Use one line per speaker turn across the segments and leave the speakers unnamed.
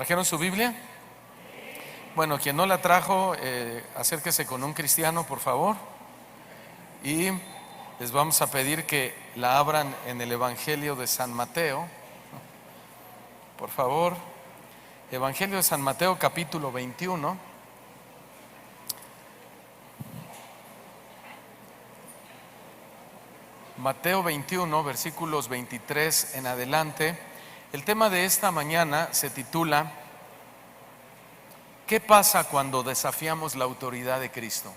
¿Trajeron su Biblia? Bueno, quien no la trajo, acérquese con un cristiano, por favor. Y les vamos a pedir que la abran en el Evangelio de San Mateo. Por favor, Evangelio de San Mateo, capítulo 21. Mateo 21, versículos 23 en adelante. El tema de esta mañana se titula ¿qué pasa cuando desafiamos la autoridad de Cristo?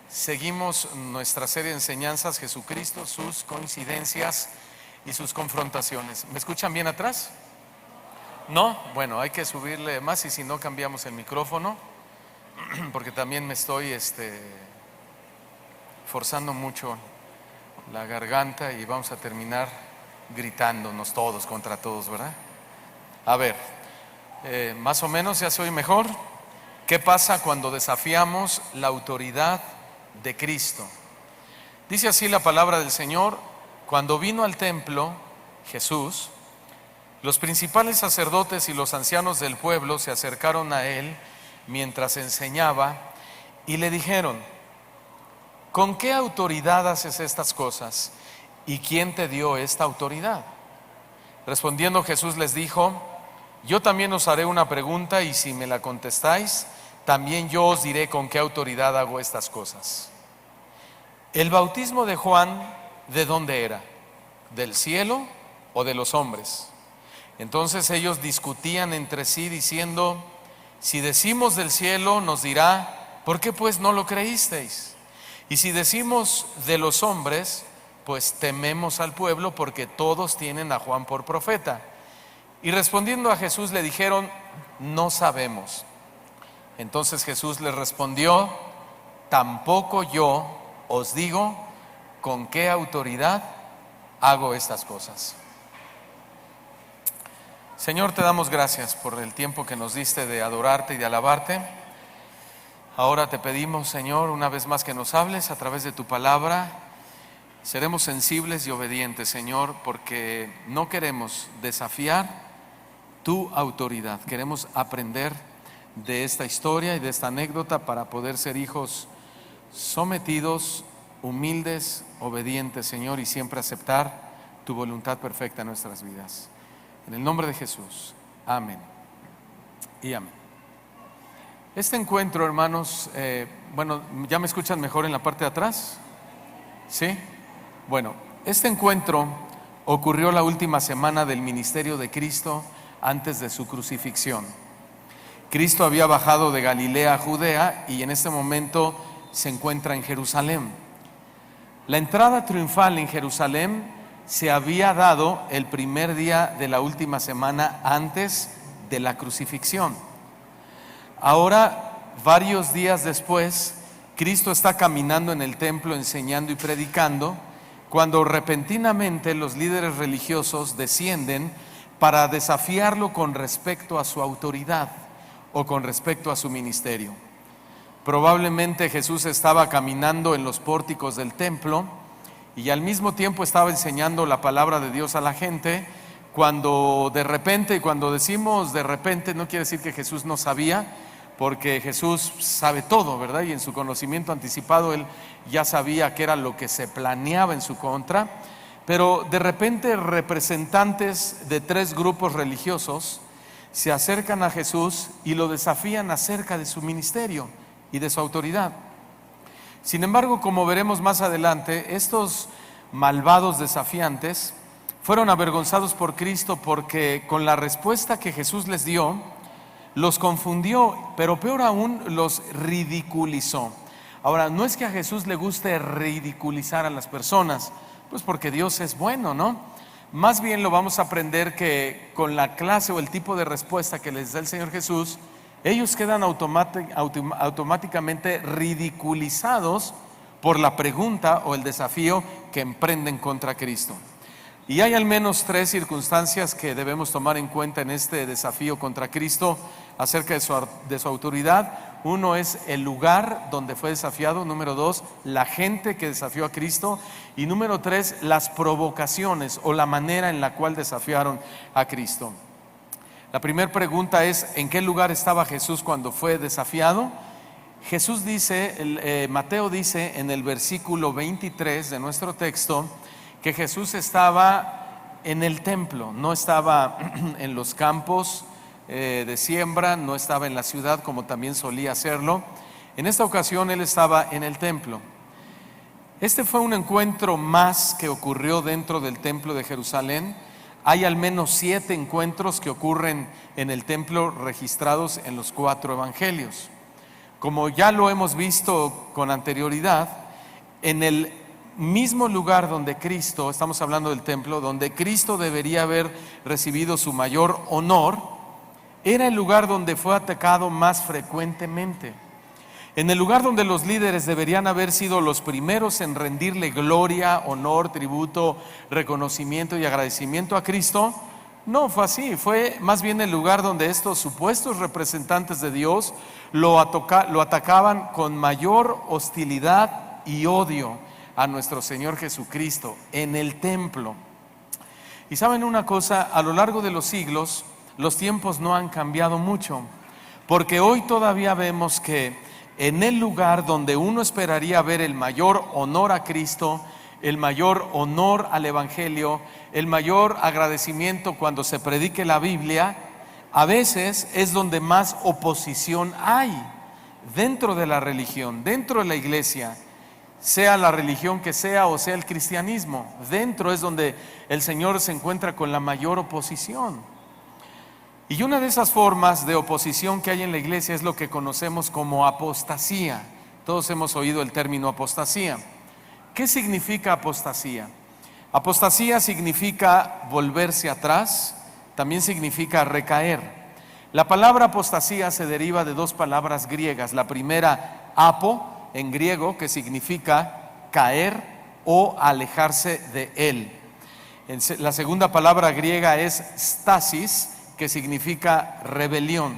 Seguimos nuestra serie de enseñanzas, Jesucristo, sus coincidencias y sus confrontaciones. ¿Me escuchan bien atrás? ¿No? Bueno, hay que subirle más y si no cambiamos el micrófono, porque también me estoy forzando mucho la garganta y vamos a terminar gritándonos todos contra todos, ¿verdad? A ver, más o menos ya soy mejor. ¿Qué pasa cuando desafiamos la autoridad de Cristo? Dice así la palabra del Señor: cuando vino al templo Jesús, los principales sacerdotes y los ancianos del pueblo se acercaron a él mientras enseñaba y le dijeron: ¿con qué autoridad haces estas cosas? ¿Y quién te dio esta autoridad? Respondiendo Jesús les dijo: yo también os haré una pregunta y si me la contestáis, también yo os diré con qué autoridad hago estas cosas. ¿El bautismo de Juan de dónde era? ¿Del cielo o de los hombres? Entonces ellos discutían entre sí diciendo: si decimos del cielo, nos dirá: ¿por qué pues no lo creísteis? Y si decimos de los hombres, pues tememos al pueblo porque todos tienen a Juan por profeta. Y respondiendo a Jesús le dijeron: no sabemos. Entonces Jesús les respondió: tampoco yo os digo con qué autoridad hago estas cosas. Señor, te damos gracias por el tiempo que nos diste de adorarte y de alabarte. Ahora te pedimos, Señor, una vez más que nos hables a través de tu palabra. Seremos sensibles y obedientes, Señor, porque no queremos desafiar tu autoridad. Queremos aprender de esta historia y de esta anécdota para poder ser hijos sometidos, humildes, obedientes, Señor, y siempre aceptar tu voluntad perfecta en nuestras vidas. En el nombre de Jesús, amén y amén. Este encuentro, hermanos, bueno, ¿ya me escuchan mejor en la parte de atrás? ¿Sí? Bueno, este encuentro ocurrió la última semana del ministerio de Cristo antes de su crucifixión. Cristo había bajado de Galilea a Judea y en este momento se encuentra en Jerusalén. La entrada triunfal en Jerusalén se había dado el primer día de la última semana antes de la crucifixión. Ahora, varios días después, Cristo está caminando en el templo enseñando y predicando, cuando repentinamente los líderes religiosos descienden para desafiarlo con respecto a su autoridad o con respecto a su ministerio. Probablemente Jesús estaba caminando en los pórticos del templo y al mismo tiempo estaba enseñando la palabra de Dios a la gente, cuando de repente, y cuando decimos de repente no quiere decir que Jesús no sabía, porque Jesús sabe todo, ¿verdad? Y en su conocimiento anticipado él ya sabía qué era lo que se planeaba en su contra. Pero de repente representantes de 3 grupos religiosos se acercan a Jesús y lo desafían acerca de su ministerio y de su autoridad. Sin embargo, como veremos más adelante, estos malvados desafiantes fueron avergonzados por Cristo porque con la respuesta que Jesús les dio, los confundió, pero peor aún, los ridiculizó. Ahora, no es que a Jesús le guste ridiculizar a las personas, pues porque Dios es bueno, ¿no? Más bien lo vamos a aprender que con la clase o el tipo de respuesta que les da el Señor Jesús, ellos quedan automáticamente ridiculizados por la pregunta o el desafío que emprenden contra Cristo. Y hay al menos 3 circunstancias que debemos tomar en cuenta en este desafío contra Cristo acerca de su autoridad. Uno es el lugar donde fue desafiado. Número 2, la gente que desafió a Cristo. Y número 3, las provocaciones o la manera en la cual desafiaron a Cristo. La primera pregunta es: ¿en qué lugar estaba Jesús cuando fue desafiado? Jesús dice, Mateo dice en el versículo 23 de nuestro texto, que Jesús estaba en el templo, no estaba en los campos de siembra, no estaba en la ciudad como también solía hacerlo. En esta ocasión Él estaba en el templo. Este fue un encuentro más que ocurrió dentro del templo de Jerusalén. Hay al menos 7 encuentros que ocurren en el templo registrados en los 4 evangelios. Como ya lo hemos visto con anterioridad, en el mismo lugar donde Cristo, estamos hablando del templo, donde Cristo debería haber recibido su mayor honor, era el lugar donde fue atacado más frecuentemente. En el lugar donde los líderes deberían haber sido los primeros en rendirle gloria, honor, tributo, reconocimiento y agradecimiento a Cristo, no fue así. Fue más bien el lugar donde estos supuestos representantes de Dios lo atacaban con mayor hostilidad y odio a nuestro Señor Jesucristo, en el templo. Y saben una cosa, a lo largo de los siglos, los tiempos no han cambiado mucho, porque hoy todavía vemos que en el lugar donde uno esperaría ver el mayor honor a Cristo, el mayor honor al Evangelio, el mayor agradecimiento cuando se predique la Biblia, a veces es donde más oposición hay dentro de la religión, dentro de la iglesia, sea la religión que sea o sea el cristianismo. Dentro es donde el Señor se encuentra con la mayor oposición. Y una de esas formas de oposición que hay en la iglesia es lo que conocemos como apostasía. Todos hemos oído el término apostasía. ¿Qué significa apostasía? Apostasía significa volverse atrás, también significa recaer. La palabra apostasía se deriva de 2 palabras griegas. La primera, apo, en griego, que significa caer o alejarse de él. La segunda palabra griega es stasis, que significa rebelión.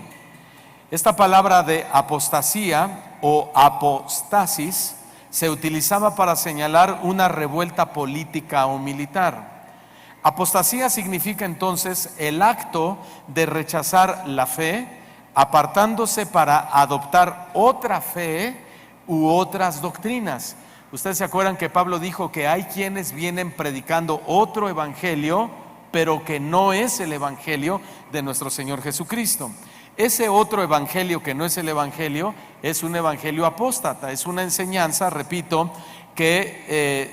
Esta palabra de apostasía o apostasis se utilizaba para señalar una revuelta política o militar. Apostasía significa entonces el acto de rechazar la fe, apartándose para adoptar otra fe u otras doctrinas. Ustedes se acuerdan que Pablo dijo que hay quienes vienen predicando otro evangelio, pero que no es el evangelio de nuestro Señor Jesucristo. Ese otro evangelio que no es el evangelio es un evangelio apóstata, es una enseñanza, repito, que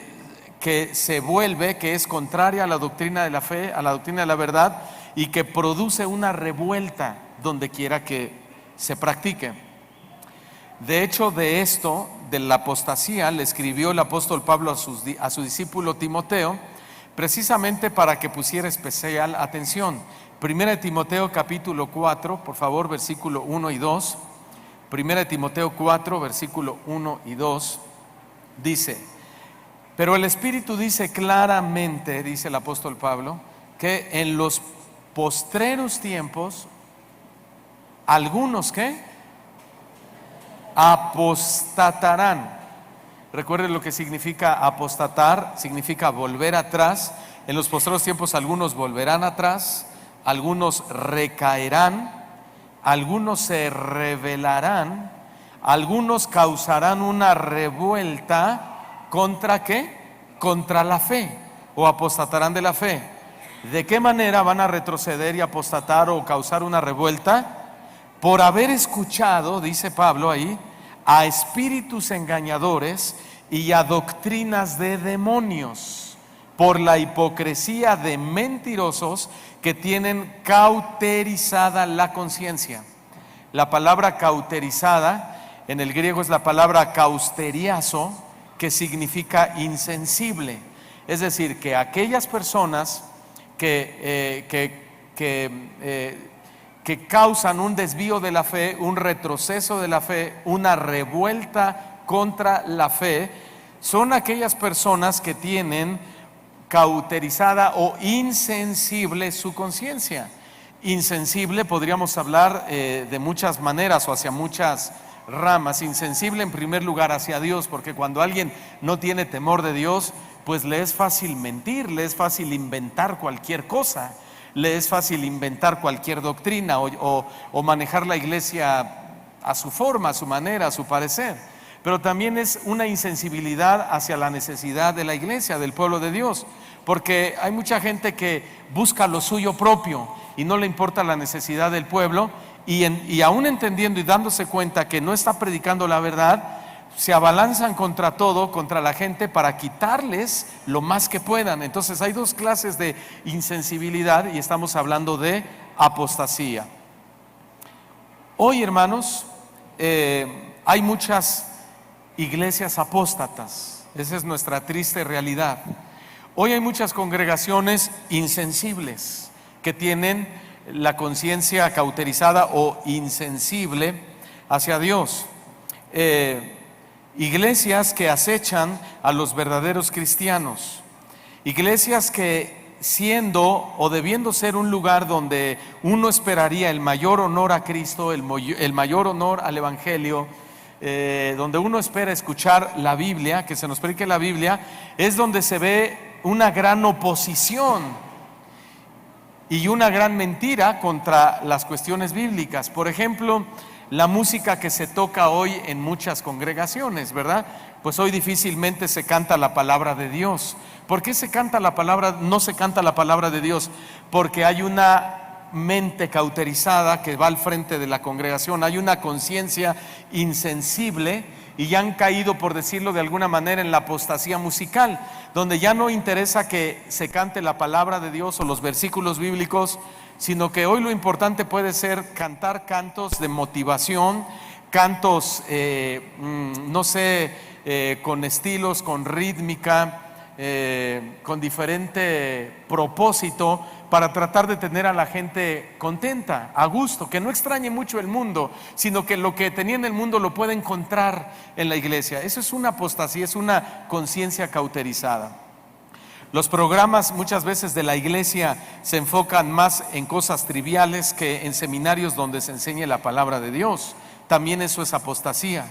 se vuelve, que es contraria a la doctrina de la fe, a la doctrina de la verdad, y que produce una revuelta donde quiera que se practique. De hecho, de esto, de la apostasía, le escribió el apóstol Pablo a su discípulo Timoteo, precisamente para que pusiera especial atención. Primera de Timoteo capítulo 4, por favor, versículo 1 y 2. Primera de Timoteo 4, versículo 1 y 2, dice: pero el Espíritu dice claramente, dice el apóstol Pablo, que en los postreros tiempos, algunos ¿qué? Apostatarán. Recuerden lo que significa apostatar, significa volver atrás. En los postreros tiempos algunos volverán atrás, algunos recaerán, algunos se rebelarán, algunos causarán una revuelta ¿contra qué? Contra la fe, o apostatarán de la fe. ¿De qué manera van a retroceder y apostatar o causar una revuelta? Por haber escuchado, dice Pablo ahí, a espíritus engañadores y a doctrinas de demonios, por la hipocresía de mentirosos que tienen cauterizada la conciencia. La palabra cauterizada en el griego es la palabra kausteriazo, que significa insensible. Es decir, que aquellas personas que causan un desvío de la fe, un retroceso de la fe, una revuelta contra la fe, son aquellas personas que tienen cauterizada o insensible su conciencia. Insensible podríamos hablar de muchas maneras o hacia muchas ramas. Insensible en primer lugar hacia Dios, porque cuando alguien no tiene temor de Dios, pues le es fácil mentir, le es fácil inventar cualquier cosa. le es fácil inventar cualquier doctrina o manejar la iglesia a su forma, a su manera, a su parecer. Pero también es una insensibilidad hacia la necesidad de la iglesia, del pueblo de Dios, porque hay mucha gente que busca lo suyo propio y no le importa la necesidad del pueblo, y aún entendiendo y dándose cuenta que no está predicando la verdad, se abalanzan contra todo, contra la gente, para quitarles lo más que puedan. Entonces hay dos clases de insensibilidad y estamos hablando de apostasía. Hoy, hermanos, hay muchas iglesias apóstatas. Esa es nuestra triste realidad. Hoy hay muchas congregaciones insensibles que tienen la conciencia cauterizada o insensible hacia Dios. Iglesias que acechan a los verdaderos cristianos. Iglesias que, siendo o debiendo ser un lugar donde uno esperaría el mayor honor a Cristo, el mayor honor al Evangelio, donde uno espera escuchar la Biblia, que se nos predique la Biblia, es donde se ve una gran oposición y una gran mentira contra las cuestiones bíblicas. Por ejemplo, la música que se toca hoy en muchas congregaciones, ¿verdad? Pues hoy difícilmente se canta la palabra de Dios. ¿Por qué no se canta la palabra de Dios? Porque hay una mente cauterizada que va al frente de la congregación, hay una conciencia insensible y ya han caído, por decirlo de alguna manera, en la apostasía musical, donde ya no interesa que se cante la palabra de Dios o los versículos bíblicos, sino que hoy lo importante puede ser cantar cantos de motivación, cantos, con estilos, con rítmica, con diferente propósito, para tratar de tener a la gente contenta, a gusto, que no extrañe mucho el mundo, sino que lo que tenía en el mundo lo pueda encontrar en la iglesia. Eso es una apostasía, es una conciencia cauterizada. Los programas muchas veces de la iglesia se enfocan más en cosas triviales que en seminarios donde se enseñe la palabra de Dios. También eso es apostasía.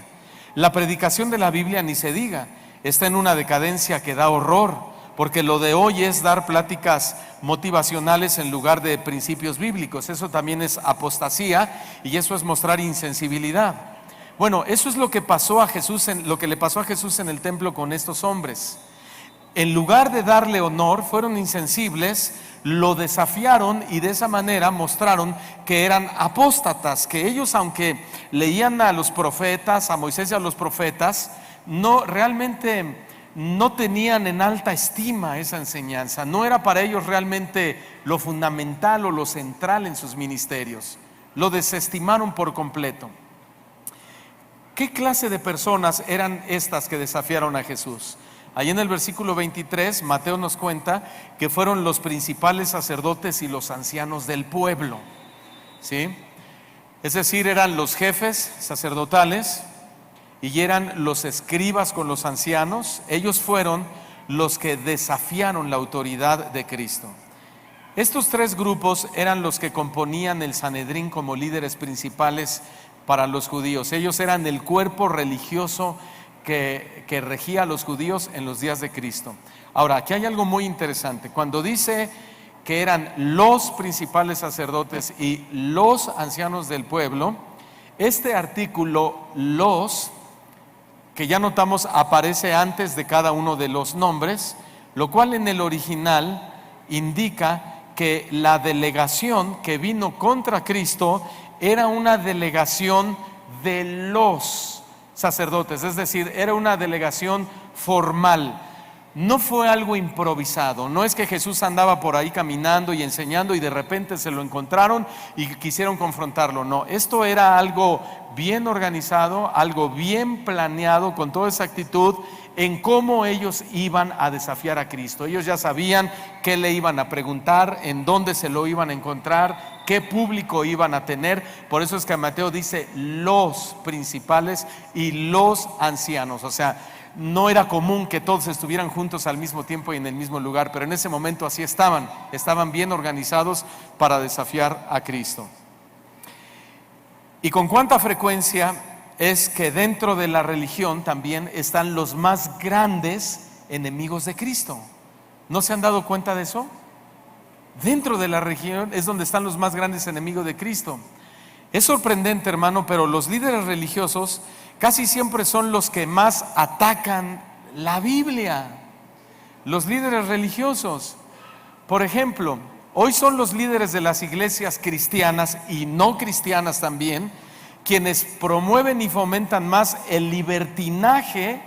La predicación de la Biblia, ni se diga, está en una decadencia que da horror, porque lo de hoy es dar pláticas motivacionales en lugar de principios bíblicos. Eso también es apostasía y eso es mostrar insensibilidad. Bueno, eso es lo que pasó a Jesús, lo que le pasó a Jesús en el templo con estos hombres. En lugar de darle honor, fueron insensibles, lo desafiaron y de esa manera mostraron que eran apóstatas, que ellos, aunque leían a los profetas, a Moisés y a los profetas, realmente no tenían en alta estima esa enseñanza. No era para ellos realmente lo fundamental o lo central en sus ministerios. Lo desestimaron por completo. ¿Qué clase de personas eran estas que desafiaron a Jesús? Ahí en el versículo 23, Mateo nos cuenta que fueron los principales sacerdotes y los ancianos del pueblo, ¿sí? Es decir, eran los jefes sacerdotales y eran los escribas con los ancianos. Ellos fueron los que desafiaron la autoridad de Cristo. Estos tres grupos eran los que componían el Sanedrín como líderes principales para los judíos. Ellos eran el cuerpo religioso que regía a los judíos en los días de Cristo. Ahora, aquí hay algo muy interesante. Cuando dice que eran los principales sacerdotes y los ancianos del pueblo, este artículo los, que ya notamos, aparece antes de cada uno de los nombres, lo cual en el original indica que la delegación que vino contra Cristo era una delegación de los sacerdotes, es decir, era una delegación formal. No fue algo improvisado, no es que Jesús andaba por ahí caminando y enseñando y de repente se lo encontraron y quisieron confrontarlo. No, esto era algo bien organizado, algo bien planeado, con toda esa actitud en cómo ellos iban a desafiar a Cristo. Ellos ya sabían qué le iban a preguntar, en dónde se lo iban a encontrar, qué público iban a tener. Por eso es que Mateo dice los principales y los ancianos. O sea, no era común que todos estuvieran juntos al mismo tiempo y en el mismo lugar, pero en ese momento así estaban bien organizados para desafiar a Cristo. ¿Y con cuánta frecuencia es que dentro de la religión también están los más grandes enemigos de Cristo? ¿No se han dado cuenta de eso? dentro de la región es donde están los más grandes enemigos de Cristo. Es sorprendente, hermano, pero los líderes religiosos casi siempre son los que más atacan la Biblia. Los líderes religiosos, por ejemplo, hoy son los líderes de las iglesias cristianas y no cristianas también, quienes promueven y fomentan más el libertinaje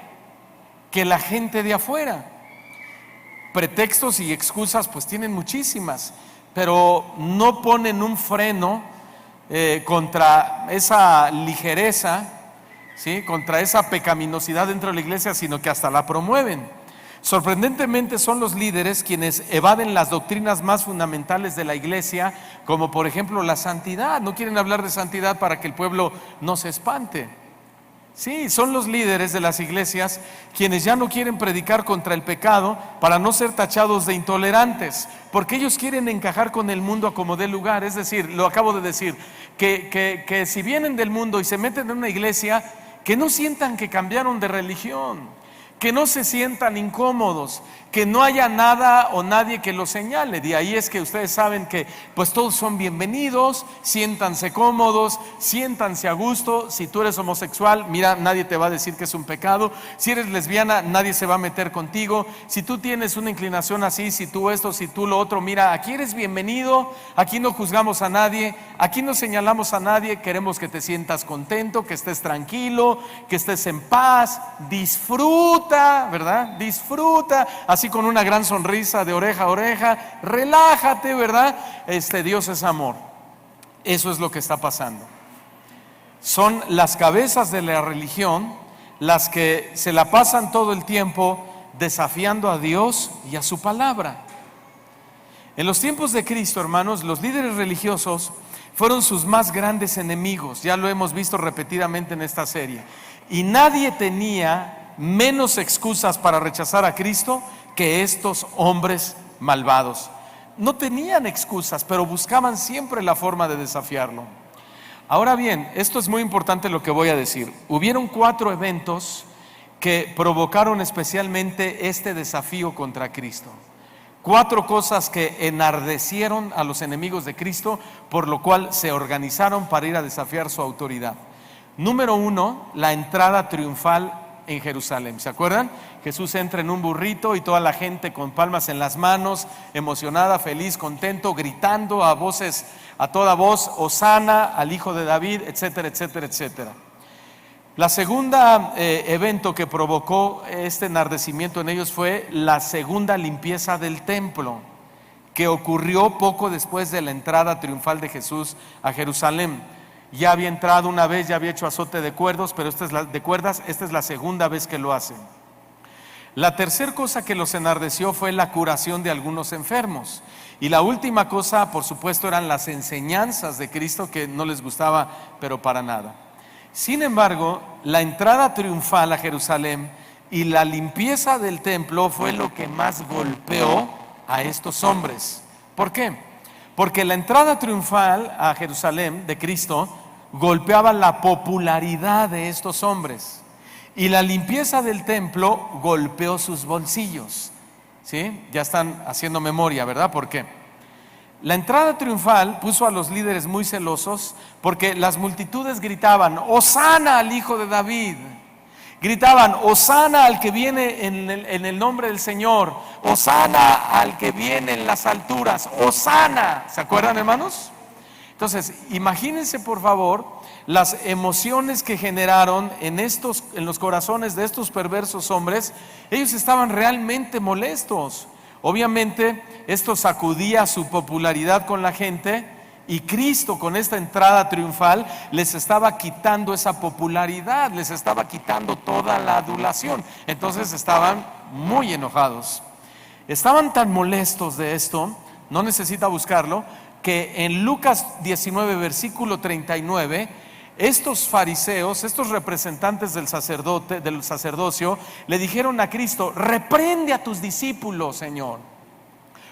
que la gente de afuera. Pretextos y excusas pues tienen muchísimas, pero no ponen un freno contra esa ligereza, ¿sí? Contra esa pecaminosidad dentro de la iglesia, sino que hasta la promueven. Sorprendentemente son los líderes quienes evaden las doctrinas más fundamentales de la iglesia, como por ejemplo la santidad. No quieren hablar de santidad para que el pueblo no se espante. Sí, son los líderes de las iglesias quienes ya no quieren predicar contra el pecado para no ser tachados de intolerantes, porque ellos quieren encajar con el mundo a como dé lugar. Es decir, lo acabo de decir, que si vienen del mundo y se meten en una iglesia, que no sientan que cambiaron de religión, que no se sientan incómodos, que no haya nada o nadie que los señale. De ahí es que ustedes saben que pues todos son bienvenidos, siéntanse cómodos, siéntanse a gusto. Si tú eres homosexual, mira, nadie te va a decir que es un pecado. Si eres lesbiana, nadie se va a meter contigo. Si tú tienes una inclinación así, si tú esto, si tú lo otro, mira, aquí eres bienvenido, aquí no juzgamos a nadie, aquí no señalamos a nadie, queremos que te sientas contento, que estés tranquilo, que estés en paz, disfruta, ¿verdad? Disfruta, así con una gran sonrisa de oreja a oreja, relájate, ¿verdad? Dios es amor. Eso es lo que está pasando. Son las cabezas de la religión las que se la pasan todo el tiempo desafiando a Dios y a su palabra. En los tiempos de Cristo, hermanos, los líderes religiosos fueron sus más grandes enemigos. Ya lo hemos visto repetidamente en esta serie. Y nadie tenía menos excusas para rechazar a Cristo que estos hombres malvados. No tenían excusas, pero buscaban siempre la forma de desafiarlo. Ahora bien, esto es muy importante lo que voy a decir. Hubieron 4 eventos que provocaron especialmente este desafío contra Cristo. 4 cosas que enardecieron a los enemigos de Cristo, por lo cual se organizaron para ir a desafiar su autoridad. Número 1, la entrada triunfal en Jerusalén. ¿Se acuerdan? Jesús entra en un burrito y toda la gente con palmas en las manos, emocionada, feliz, contento, gritando a toda voz, Hosana al Hijo de David, etcétera, etcétera, etcétera. La segunda evento que provocó este enardecimiento en ellos fue la segunda limpieza del templo, que ocurrió poco después de la entrada triunfal de Jesús a Jerusalén. Ya había entrado una vez, ya había hecho azote de cuerdas, pero esta es la segunda vez que lo hace. La tercera cosa que los enardeció fue la curación de algunos enfermos. Y la última cosa, por supuesto, eran las enseñanzas de Cristo, que no les gustaba, pero para nada. Sin embargo, la entrada triunfal a Jerusalén y la limpieza del templo fue lo que más golpeó a estos hombres. ¿Por qué? Porque la entrada triunfal a Jerusalén de Cristo golpeaba la popularidad de estos hombres, y la limpieza del templo golpeó sus bolsillos. ¿Sí? Ya están haciendo memoria, ¿verdad? ¿Por qué? La entrada triunfal puso a los líderes muy celosos, porque las multitudes gritaban, Hosana al Hijo de David. Gritaban, Hosana al que viene en el nombre del Señor, Hosana al que viene en las alturas, Hosana. ¿Se acuerdan, hermanos? Entonces, imagínense por favor las emociones que generaron en los corazones de estos perversos hombres. Ellos estaban realmente molestos. Obviamente esto sacudía su popularidad con la gente, y Cristo, con esta entrada triunfal, les estaba quitando esa popularidad, les estaba quitando toda la adulación. Entonces estaban muy enojados. Estaban tan molestos de esto, no necesita buscarlo, que en Lucas 19, versículo 39, estos fariseos, estos representantes del sacerdocio, le dijeron a Cristo, reprende a tus discípulos, Señor,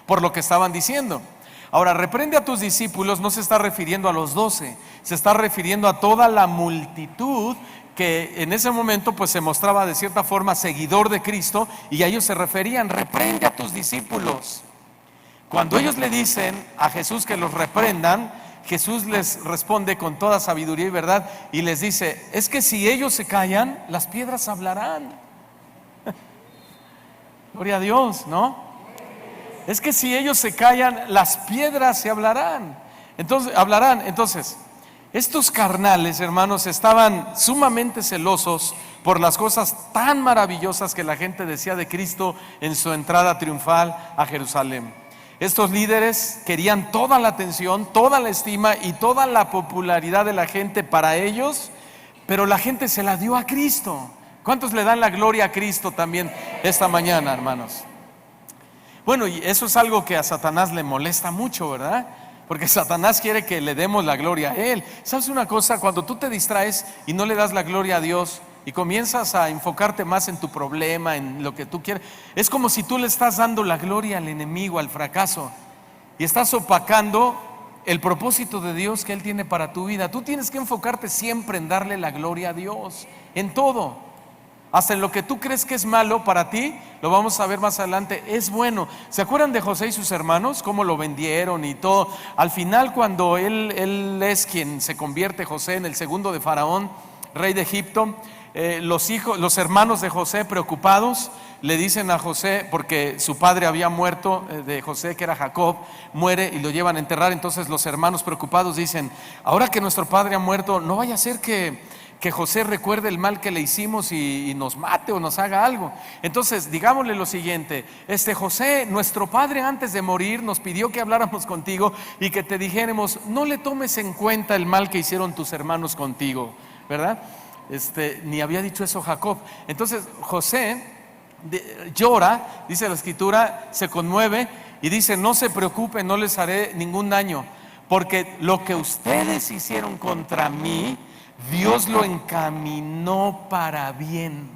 por lo que estaban diciendo. Ahora, reprende a tus discípulos no se está refiriendo a los 12, se está refiriendo a toda la multitud que en ese momento pues se mostraba de cierta forma seguidor de Cristo, y a ellos se referían, reprende a tus discípulos. Cuando ellos le dicen a Jesús que los reprendan, Jesús les responde con toda sabiduría y verdad y les dice: es que si ellos se callan, las piedras hablarán. Gloria a Dios, ¿no? Es que si ellos se callan, las piedras se hablarán. Entonces, estos carnales, hermanos, estaban sumamente celosos por las cosas tan maravillosas que la gente decía de Cristo en su entrada triunfal a Jerusalén. Estos líderes querían toda la atención, toda la estima y toda la popularidad de la gente para ellos, pero la gente se la dio a Cristo. ¿Cuántos le dan la gloria a Cristo también esta mañana, hermanos? Bueno, y eso es algo que a Satanás le molesta mucho, ¿verdad? Porque Satanás quiere que le demos la gloria a Él. ¿Sabes una cosa? Cuando tú te distraes y no le das la gloria a Dios y comienzas a enfocarte más en tu problema, en lo que tú quieres, es como si tú le estás dando la gloria al enemigo, al fracaso, y estás opacando el propósito de Dios que Él tiene para tu vida. Tú tienes que enfocarte siempre en darle la gloria a Dios, en todo. Hasta en lo que tú crees que es malo para ti, lo vamos a ver más adelante, es bueno. ¿Se acuerdan de José y sus hermanos? Cómo lo vendieron y todo. Al final, cuando él es quien se convierte, José, en el segundo de Faraón, rey de Egipto, los hermanos de José, preocupados, le dicen a José, porque su padre había muerto, de José, que era Jacob, muere y lo llevan a enterrar. Entonces los hermanos preocupados dicen: ahora que nuestro padre ha muerto, no vaya a ser que José recuerde el mal que le hicimos y nos mate o nos haga algo. Entonces digámosle lo siguiente: José, nuestro padre antes de morir nos pidió que habláramos contigo y que te dijéramos: no le tomes en cuenta el mal que hicieron tus hermanos contigo, ¿verdad? Ni había dicho eso Jacob. Entonces José llora, dice la escritura, se conmueve y dice: no se preocupen, no les haré ningún daño, porque lo que ustedes hicieron contra mí, Dios lo encaminó para bien.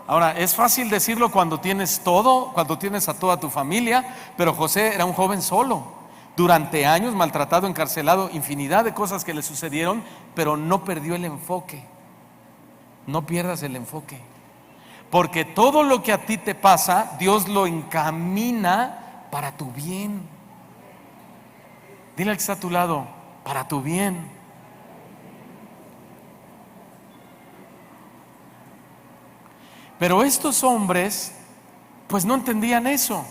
Ahora, es fácil decirlo cuando tienes todo, cuando tienes a toda tu familia, pero José era un joven solo, durante años maltratado, encarcelado, infinidad de cosas que le sucedieron, pero no perdió el enfoque. No pierdas el enfoque, porque todo lo que a ti te pasa, Dios lo encamina para tu bien. Dile al que está a tu lado: para tu bien. Pero estos hombres pues no entendían eso.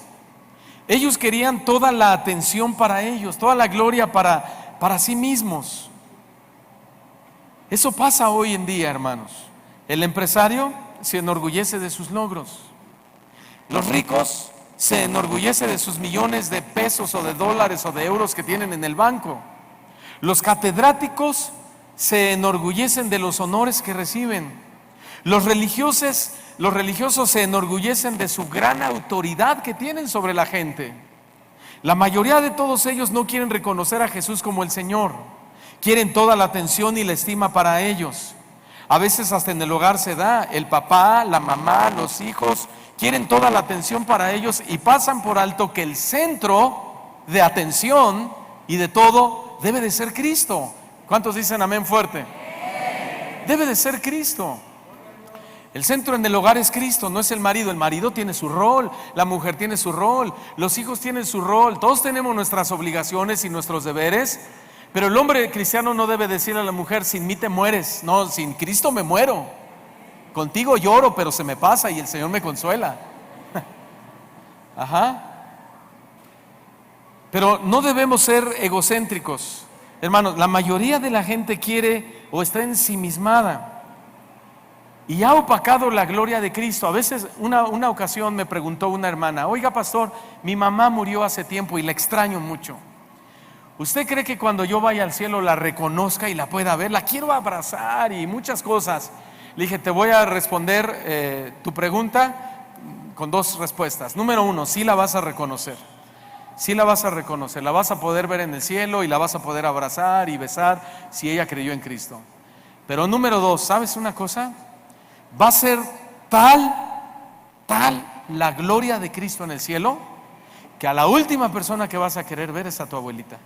Ellos querían toda la atención para ellos, toda la gloria para sí mismos. Eso pasa hoy en día, hermanos. El empresario se enorgullece de sus logros. Los ricos se enorgullece de sus millones de pesos o de dólares o de euros que tienen en el banco. Los catedráticos se enorgullecen de los honores que reciben. Los religiosos se enorgullecen de su gran autoridad que tienen sobre la gente. La mayoría de todos ellos no quieren reconocer a Jesús como el Señor. Quieren toda la atención y la estima para ellos. A veces hasta en el hogar se da. El papá, la mamá, los hijos quieren toda la atención para ellos y pasan por alto que el centro de atención y de todo debe de ser Cristo. ¿Cuántos dicen amén fuerte? Debe de ser Cristo. El centro en el hogar es Cristo, no es el marido. El marido tiene su rol, la mujer tiene su rol, los hijos tienen su rol. Todos tenemos nuestras obligaciones y nuestros deberes. Pero el hombre cristiano no debe decirle a la mujer: sin mí te mueres. No, sin Cristo me muero. Contigo lloro, pero se me pasa y el Señor me consuela. Ajá. Pero no debemos ser egocéntricos. Hermanos, la mayoría de la gente quiere o está ensimismada y ha opacado la gloria de Cristo. A veces, una ocasión me preguntó una hermana: oiga, pastor, mi mamá murió hace tiempo y la extraño mucho. ¿Usted cree que cuando yo vaya al cielo la reconozca y la pueda ver? La quiero abrazar y muchas cosas. Le dije: te voy a responder tu pregunta con dos respuestas. Número uno: sí la vas a reconocer. Sí la vas a reconocer. La vas a poder ver en el cielo y la vas a poder abrazar y besar si ella creyó en Cristo. Pero número dos, ¿sabes una cosa? Va a ser tal la gloria de Cristo en el cielo, que a la última persona que vas a querer ver es a tu abuelita.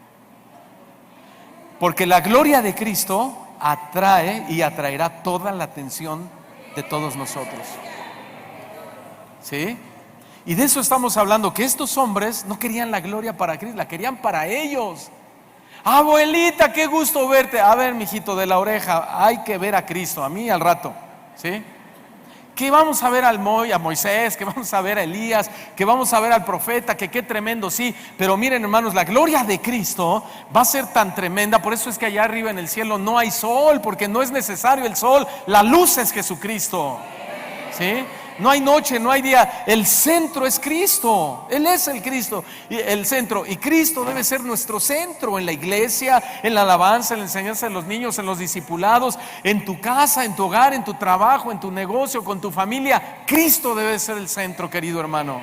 Porque la gloria de Cristo atrae y atraerá toda la atención de todos nosotros. ¿Sí? Y de eso estamos hablando, que estos hombres no querían la gloria para Cristo, la querían para ellos. Abuelita, qué gusto verte. A ver, mijito de la oreja, hay que ver a Cristo, a mí al rato. ¿Sí? Que vamos a ver a Moisés, que vamos a ver a Elías, que vamos a ver al profeta, que qué tremendo, sí. Pero miren, hermanos, la gloria de Cristo va a ser tan tremenda. Por eso es que allá arriba en el cielo no hay sol, porque no es necesario el sol. La luz es Jesucristo. ¿Sí? No hay noche, no hay día. El centro es Cristo. Él es el Cristo, el centro. Y Cristo debe ser nuestro centro en la iglesia, en la alabanza, en la enseñanza de los niños, en los discipulados, en tu casa, en tu hogar, en tu trabajo, en tu negocio, con tu familia. Cristo debe ser el centro, querido hermano.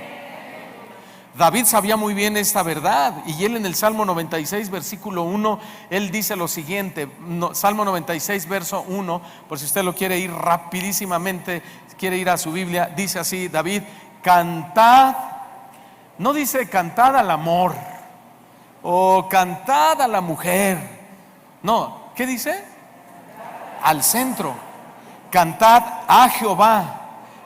David sabía muy bien esta verdad, y él en el Salmo 96 versículo 1 él dice lo siguiente. Salmo 96 verso 1, por si usted lo quiere ir rapidísimamente, quiere ir a su Biblia, dice así David: cantad, no dice cantad al amor o cantad a la mujer, no, ¿qué dice? Al centro. Cantad a Jehová,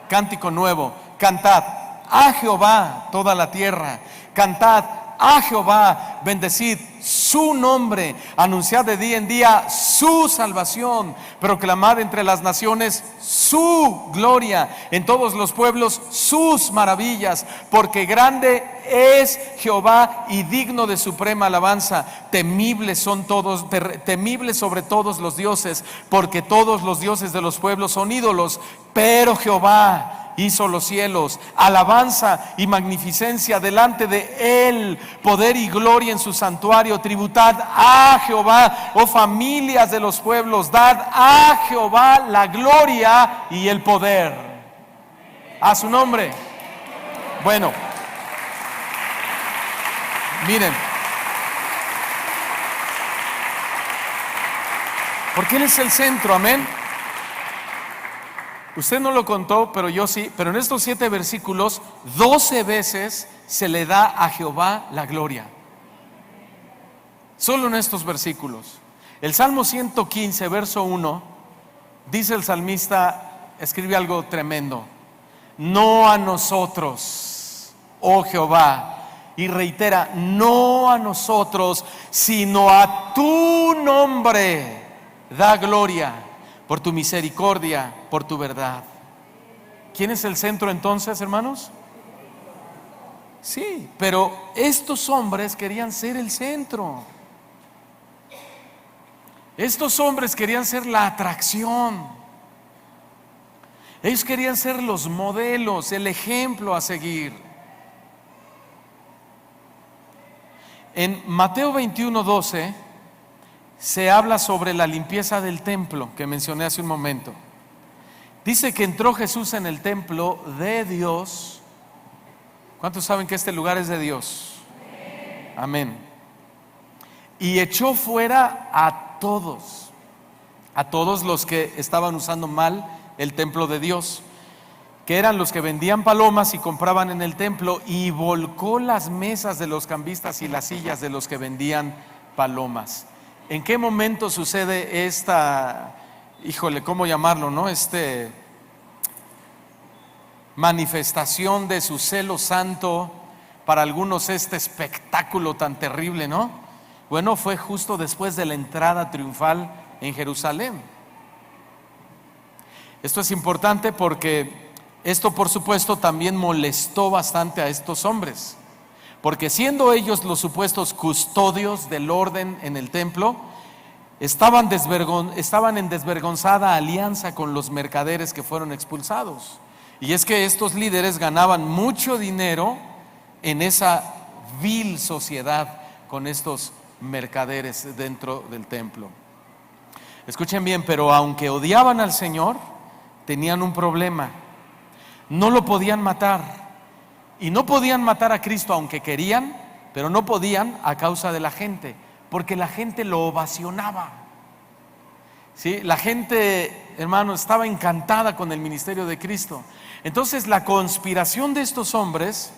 cántico nuevo. Cantad a Jehová toda la tierra. Cantad a Jehová, bendecid su nombre, anunciad de día en día su salvación, proclamad entre las naciones su gloria, en todos los pueblos sus maravillas, porque grande es Jehová y digno de suprema alabanza. Temibles sobre todos los dioses, porque todos los dioses de los pueblos son ídolos, pero Jehová hizo los cielos. Alabanza y magnificencia delante de él, poder y gloria en su santuario. Tributad a Jehová, oh familias de los pueblos, dad a Jehová la gloria y el poder. A su nombre. Bueno, miren, porque él es el centro, amén. Usted no lo contó, pero yo sí. Pero en estos 7 versículos 12 veces se le da a Jehová la gloria. Solo en estos versículos. El Salmo 115 verso 1 dice el salmista, escribe algo tremendo: no a nosotros, oh Jehová, y reitera, no a nosotros, sino a tu nombre da gloria, por tu misericordia, por tu verdad. ¿Quién es el centro entonces, hermanos? Sí, pero estos hombres querían ser el centro. Estos hombres querían ser la atracción. Ellos querían ser los modelos, el ejemplo a seguir. En Mateo 21:12 se habla sobre la limpieza del templo que mencioné hace un momento. Dice que entró Jesús en el templo de Dios. ¿Cuántos saben que este lugar es de Dios? Amén. Y echó fuera a todos los que estaban usando mal el templo de Dios, que eran los que vendían palomas y compraban en el templo, y volcó las mesas de los cambistas y las sillas de los que vendían palomas. ¿En qué momento sucede esta, cómo llamarlo, no? Manifestación de su celo santo, para algunos este espectáculo tan terrible, ¿no? Bueno, fue justo después de la entrada triunfal en Jerusalén. Esto es importante porque esto, por supuesto, también molestó bastante a estos hombres, porque siendo ellos los supuestos custodios del orden en el templo, estaban en desvergonzada alianza con los mercaderes que fueron expulsados. Y es que estos líderes ganaban mucho dinero en esa vil sociedad con estos mercaderes dentro del templo. Escuchen bien, pero aunque odiaban al Señor, tenían un problema: no lo podían matar. Y no podían matar a Cristo aunque querían, pero no podían a causa de la gente, porque la gente lo ovacionaba. ¿Sí? La gente, hermano, estaba encantada con el ministerio de Cristo. Entonces la conspiración de estos hombres,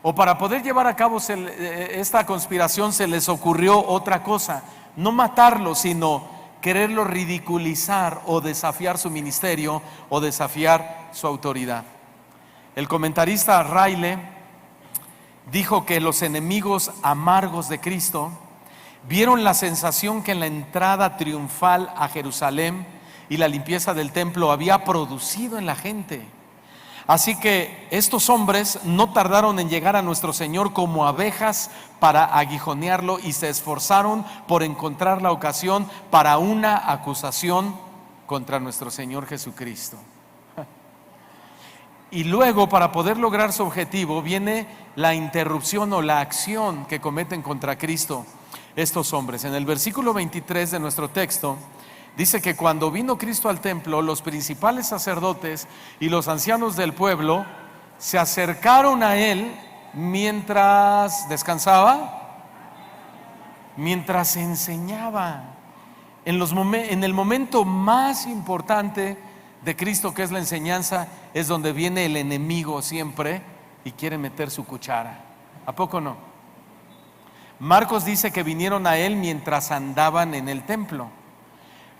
o para poder llevar a cabo esta conspiración, se les ocurrió otra cosa: no matarlo, sino quererlo ridiculizar o desafiar su ministerio o desafiar su autoridad. El comentarista Riley dijo que los enemigos amargos de Cristo vieron la sensación que en la entrada triunfal a Jerusalén y la limpieza del templo había producido en la gente. Así que estos hombres no tardaron en llegar a nuestro Señor como abejas para aguijonearlo y se esforzaron por encontrar la ocasión para una acusación contra nuestro Señor Jesucristo. Y luego, para poder lograr su objetivo, viene la interrupción o la acción que cometen contra Cristo estos hombres. En el versículo 23 de nuestro texto dice que cuando vino Cristo al templo, los principales sacerdotes y los ancianos del pueblo se acercaron a él mientras descansaba, mientras enseñaba. En el momento más importante de Cristo, que es la enseñanza, es donde viene el enemigo siempre y quiere meter su cuchara. ¿A poco no? Marcos dice que vinieron a él mientras andaban en el templo.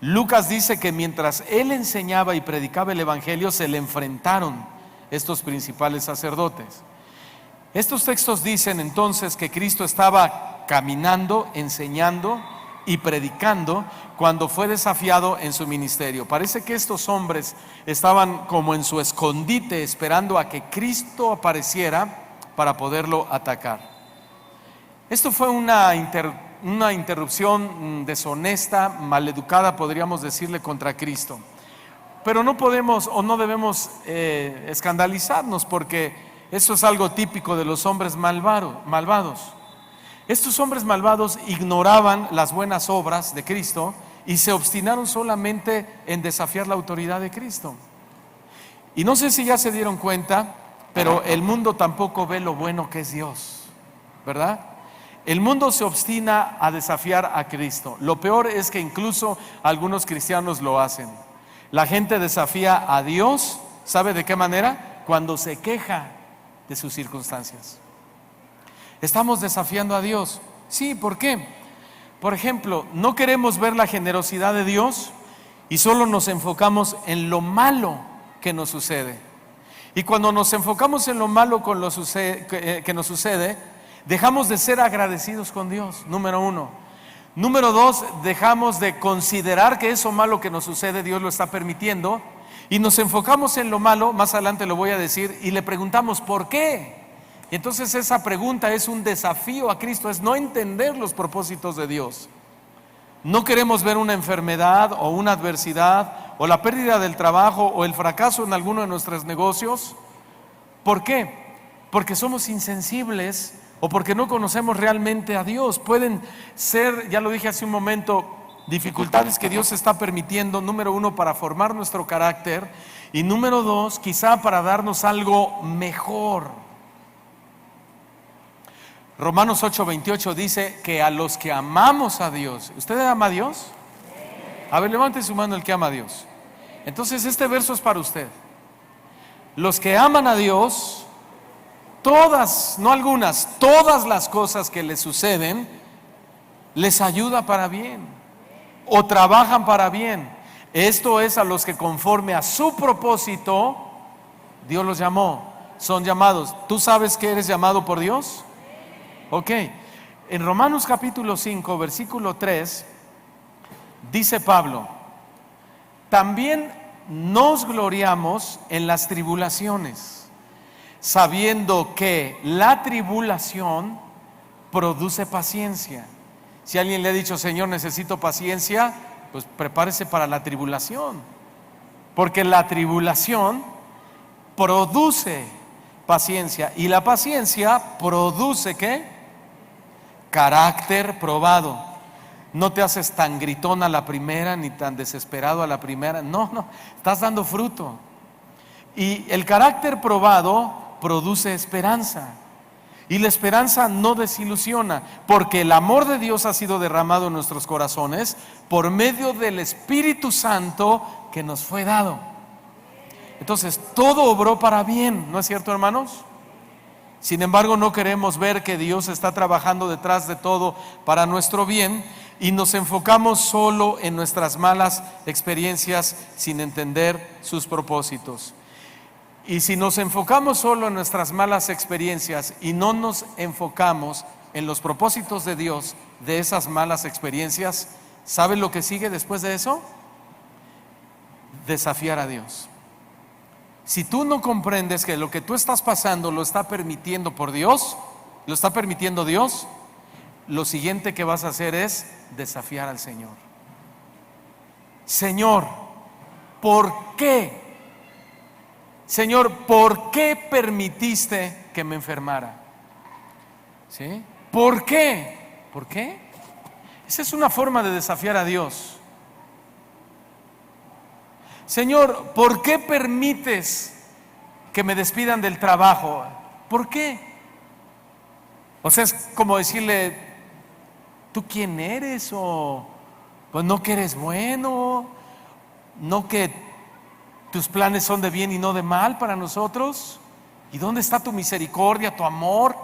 Lucas dice que mientras él enseñaba y predicaba el evangelio, se le enfrentaron estos principales sacerdotes. Estos textos dicen entonces que Cristo estaba caminando, enseñando y predicando cuando fue desafiado en su ministerio. Parece que estos hombres estaban como en su escondite esperando a que Cristo apareciera para poderlo atacar. Esto fue una interrupción deshonesta, maleducada, podríamos decirle, contra Cristo. Pero no podemos o no debemos escandalizarnos, porque eso es algo típico de los hombres malvados. Estos hombres malvados ignoraban las buenas obras de Cristo y se obstinaron solamente en desafiar la autoridad de Cristo. Y no sé si ya se dieron cuenta, pero el mundo tampoco ve lo bueno que es Dios, ¿verdad? El mundo se obstina a desafiar a Cristo. Lo peor es que incluso algunos cristianos lo hacen. La gente desafía a Dios, ¿sabe de qué manera? Cuando se queja de sus circunstancias. ¿Estamos desafiando a Dios? Sí, ¿por qué? Por ejemplo, no queremos ver la generosidad de Dios y solo nos enfocamos en lo malo que nos sucede. Y cuando nos enfocamos en lo malo que nos sucede, dejamos de ser agradecidos con Dios, número uno. Número dos, dejamos de considerar que eso malo que nos sucede Dios lo está permitiendo y nos enfocamos en lo malo, más adelante lo voy a decir, y le preguntamos ¿por qué? Y entonces esa pregunta es un desafío a Cristo, es no entender los propósitos de Dios. No queremos ver una enfermedad o una adversidad o la pérdida del trabajo o el fracaso en alguno de nuestros negocios. ¿Por qué? Porque somos insensibles o porque no conocemos realmente a Dios. Pueden ser, ya lo dije hace un momento, dificultades que Dios está permitiendo, número uno, para formar nuestro carácter, y número dos, quizá para darnos algo mejor. Romanos 8:28 dice que a los que amamos a Dios, ¿usted ama a Dios? A ver, levante su mano el que ama a Dios. Entonces este verso es para usted. Los que aman a Dios, todas, no algunas, todas las cosas que les suceden, les ayuda para bien o trabajan para bien. Esto es a los que conforme a su propósito Dios los llamó, son llamados. ¿Tú sabes que eres llamado por Dios? Ok, en Romanos capítulo 5, versículo 3, dice Pablo: también nos gloriamos en las tribulaciones, sabiendo que la tribulación produce paciencia. Si alguien le ha dicho, Señor, necesito paciencia, pues prepárese para la tribulación, porque la tribulación produce paciencia, y la paciencia produce ¿qué? Carácter probado. No te haces tan gritón a la primera ni tan desesperado a la primera. No, estás dando fruto. Y el carácter probado produce esperanza. Y la esperanza no desilusiona, porque el amor de Dios ha sido derramado en nuestros corazones por medio del Espíritu Santo que nos fue dado. Entonces, todo obró para bien, ¿no es cierto, hermanos? Sin embargo, no queremos ver que Dios está trabajando detrás de todo para nuestro bien y nos enfocamos solo en nuestras malas experiencias sin entender sus propósitos. Y si nos enfocamos solo en nuestras malas experiencias y no nos enfocamos en los propósitos de Dios de esas malas experiencias, ¿sabes lo que sigue después de eso? Desafiar a Dios. Si tú no comprendes que lo que tú estás pasando lo está permitiendo por Dios, lo está permitiendo Dios, lo siguiente que vas a hacer es desafiar al Señor. Señor, ¿por qué? Señor, ¿por qué permitiste que me enfermara? ¿Sí? ¿Por qué? ¿Por qué? Esa es una forma de desafiar a Dios. Señor, ¿por qué permites que me despidan del trabajo? ¿Por qué? O sea, es como decirle, ¿tú quién eres? O pues no que eres bueno, no que tus planes son de bien y no de mal para nosotros. ¿Y dónde está tu misericordia, tu amor?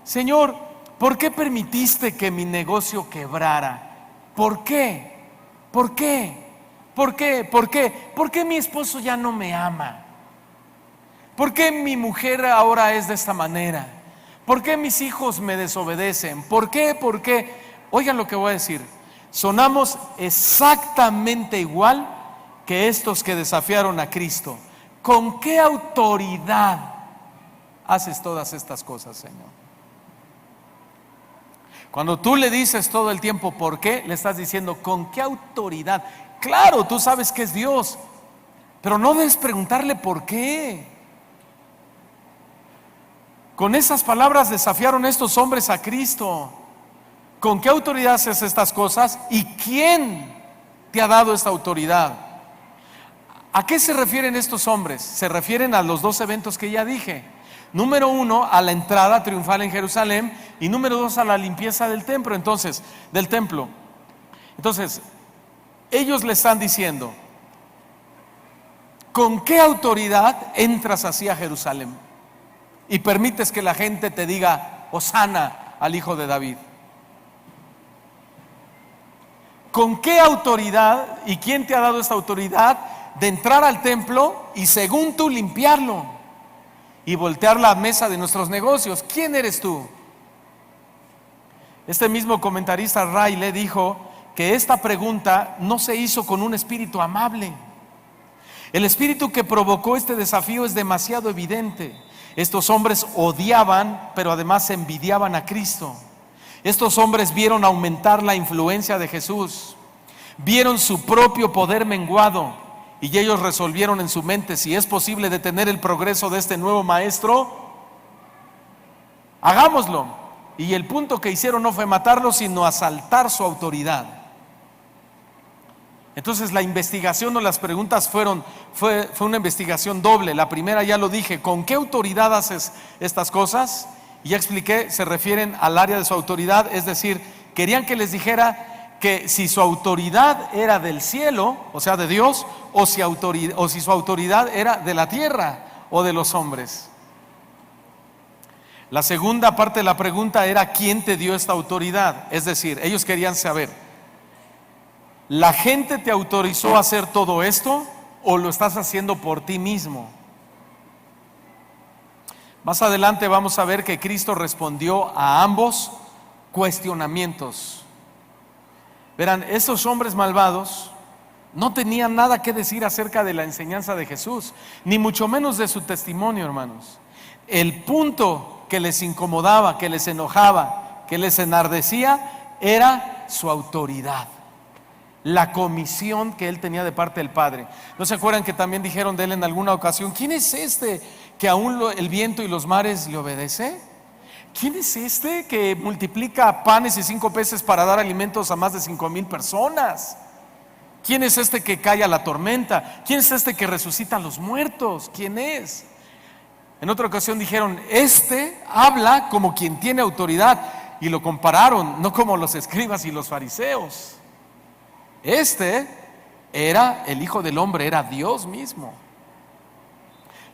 Señor, ¿por qué permitiste que mi negocio quebrara? ¿Por qué? ¿Por qué? ¿Por qué? ¿Por qué? ¿Por qué mi esposo ya no me ama? ¿Por qué mi mujer ahora es de esta manera? ¿Por qué mis hijos me desobedecen? ¿Por qué? ¿Por qué? Oigan lo que voy a decir. Sonamos exactamente igual que estos que desafiaron a Cristo. ¿Con qué autoridad haces todas estas cosas, Señor? Cuando tú le dices todo el tiempo ¿por qué?, le estás diciendo ¿con qué autoridad? Claro, tú sabes que es Dios, pero no debes preguntarle por qué. Con esas palabras desafiaron estos hombres a Cristo. ¿Con qué autoridad haces estas cosas? ¿Y quién te ha dado esta autoridad? ¿A qué se refieren estos hombres? Se refieren a los dos eventos que ya dije. Número 1, a la entrada triunfal en Jerusalén, y número 2, a la limpieza del templo. Entonces, ellos le están diciendo, ¿con qué autoridad entras así a Jerusalén y permites que la gente te diga Hosana al hijo de David? ¿Con qué autoridad y quién te ha dado esta autoridad de entrar al templo y según tú limpiarlo y voltear la mesa de nuestros negocios? ¿Quién eres tú? Este mismo comentarista Ray le dijo que esta pregunta no se hizo con un espíritu amable. El espíritu que provocó este desafío es demasiado evidente. Estos hombres odiaban, pero además envidiaban a Cristo. Estos hombres vieron aumentar la influencia de Jesús, vieron su propio poder menguado, y ellos resolvieron en su mente: si es posible detener el progreso de este nuevo maestro, hagámoslo. Y el punto que hicieron no fue matarlo, sino asaltar su autoridad. Entonces la investigación o las preguntas fue una investigación doble. La primera, ya lo dije, ¿con qué autoridad haces estas cosas? Y ya expliqué, se refieren al área de su autoridad, es decir, querían que les dijera que si su autoridad era del cielo, o sea de Dios, o si su autoridad era de la tierra o de los hombres. La segunda parte de la pregunta era ¿quién te dio esta autoridad? Es decir, ellos querían saber, ¿la gente te autorizó a hacer todo esto o lo estás haciendo por ti mismo? Más adelante vamos a ver que Cristo respondió a ambos cuestionamientos. Verán, esos hombres malvados no tenían nada que decir acerca de la enseñanza de Jesús, ni mucho menos de su testimonio, hermanos. El punto que les incomodaba, que les enojaba, que les enardecía, era su autoridad, la comisión que él tenía de parte del Padre. ¿No se acuerdan que también dijeron de él en alguna ocasión: ¿quién es este que aún el viento y los mares le obedece? ¿Quién es este que multiplica panes y 5 peces para dar alimentos a más de 5,000 personas? ¿Quién es este que calla la tormenta? ¿Quién es este que resucita a los muertos? ¿Quién es? En otra ocasión dijeron: este habla como quien tiene autoridad, y lo compararon, no como los escribas y los fariseos. Este era el Hijo del Hombre, era Dios mismo.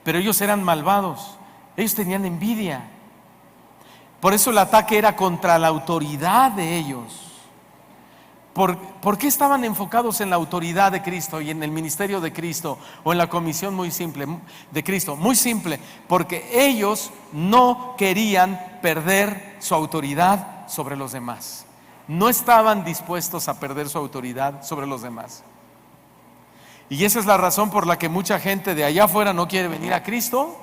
Pero ellos eran malvados, ellos tenían envidia. Por eso el ataque era contra la autoridad de ellos. ¿Por qué estaban enfocados en la autoridad de Cristo y en el ministerio de Cristo o en la comisión muy simple de Cristo? Muy simple, porque ellos no querían perder su autoridad sobre los demás. No estaban dispuestos a perder su autoridad sobre los demás. Y esa es la razón por la que mucha gente de allá afuera no quiere venir a Cristo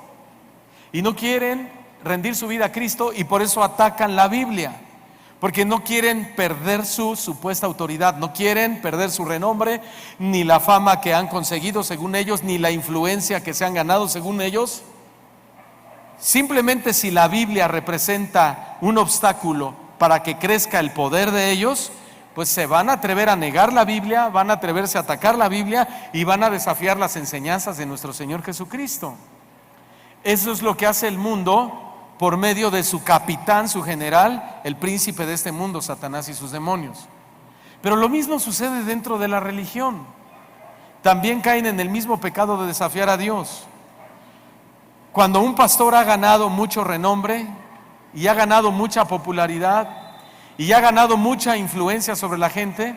y no quieren rendir su vida a Cristo, y por eso atacan la Biblia. Porque no quieren perder su supuesta autoridad, no quieren perder su renombre, ni la fama que han conseguido según ellos, ni la influencia que se han ganado según ellos. Simplemente si la Biblia representa un obstáculo para que crezca el poder de ellos, pues se van a atrever a negar la Biblia, van a atreverse a atacar la Biblia y van a desafiar las enseñanzas de nuestro Señor Jesucristo. Eso es lo que hace el mundo por medio de su capitán, su general, el príncipe de este mundo, Satanás y sus demonios. Pero lo mismo sucede dentro de la religión. También caen en el mismo pecado de desafiar a Dios. Cuando un pastor ha ganado mucho renombre y ha ganado mucha popularidad y ha ganado mucha influencia sobre la gente,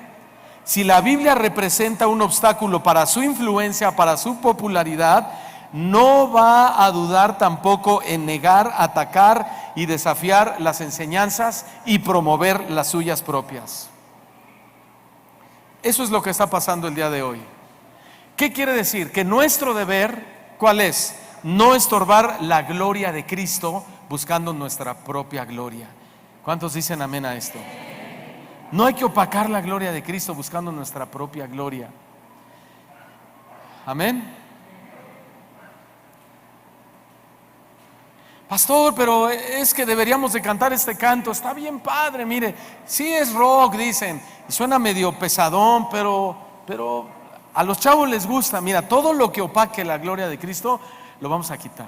si la Biblia representa un obstáculo para su influencia, para su popularidad, no va a dudar tampoco en negar, atacar y desafiar las enseñanzas y promover las suyas propias. Eso es lo que está pasando el día de hoy. ¿Qué quiere decir? Que nuestro deber, ¿cuál es? No estorbar la gloria de Cristo buscando nuestra propia gloria. ¿Cuántos dicen amén a esto? No hay que opacar la gloria de Cristo buscando nuestra propia gloria. Amén. Pastor, pero es que deberíamos de cantar este canto. Está bien padre, mire, sí es rock, dicen, y suena medio pesadón, pero a los chavos les gusta. Mira, todo lo que opaque la gloria de Cristo lo vamos a quitar.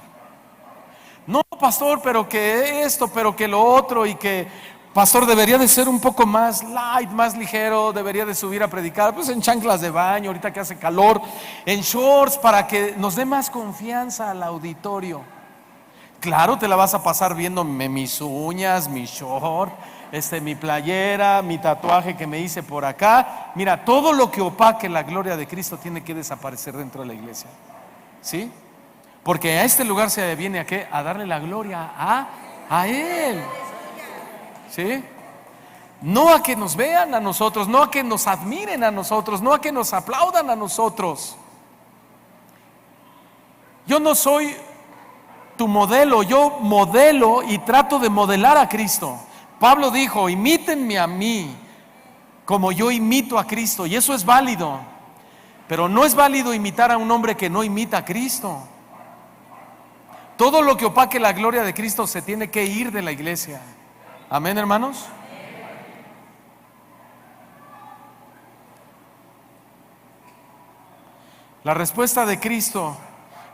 No, pastor, pero que esto, pero que lo otro, y que, pastor, debería de ser un poco más light, más ligero, debería de subir a predicar pues en chanclas de baño, ahorita que hace calor, en shorts, para que nos dé más confianza al auditorio. Claro, te la vas a pasar viéndome mis uñas, mi short, mi playera, mi tatuaje que me hice por acá. Mira, todo lo que opaque la gloria de Cristo tiene que desaparecer dentro de la iglesia. ¿Sí? Porque a este lugar se viene ¿a qué? A darle la gloria a Él. ¿Sí? No a que nos vean a nosotros, no a que nos admiren a nosotros, no a que nos aplaudan a nosotros. Yo no soy tu modelo, yo modelo y trato de modelar a Cristo. Pablo dijo, imítenme a mí como yo imito a Cristo, y eso es válido. Pero no es válido imitar a un hombre que no imita a Cristo. Todo lo que opaque la gloria de Cristo se tiene que ir de la iglesia. Amén, hermanos. La respuesta de Cristo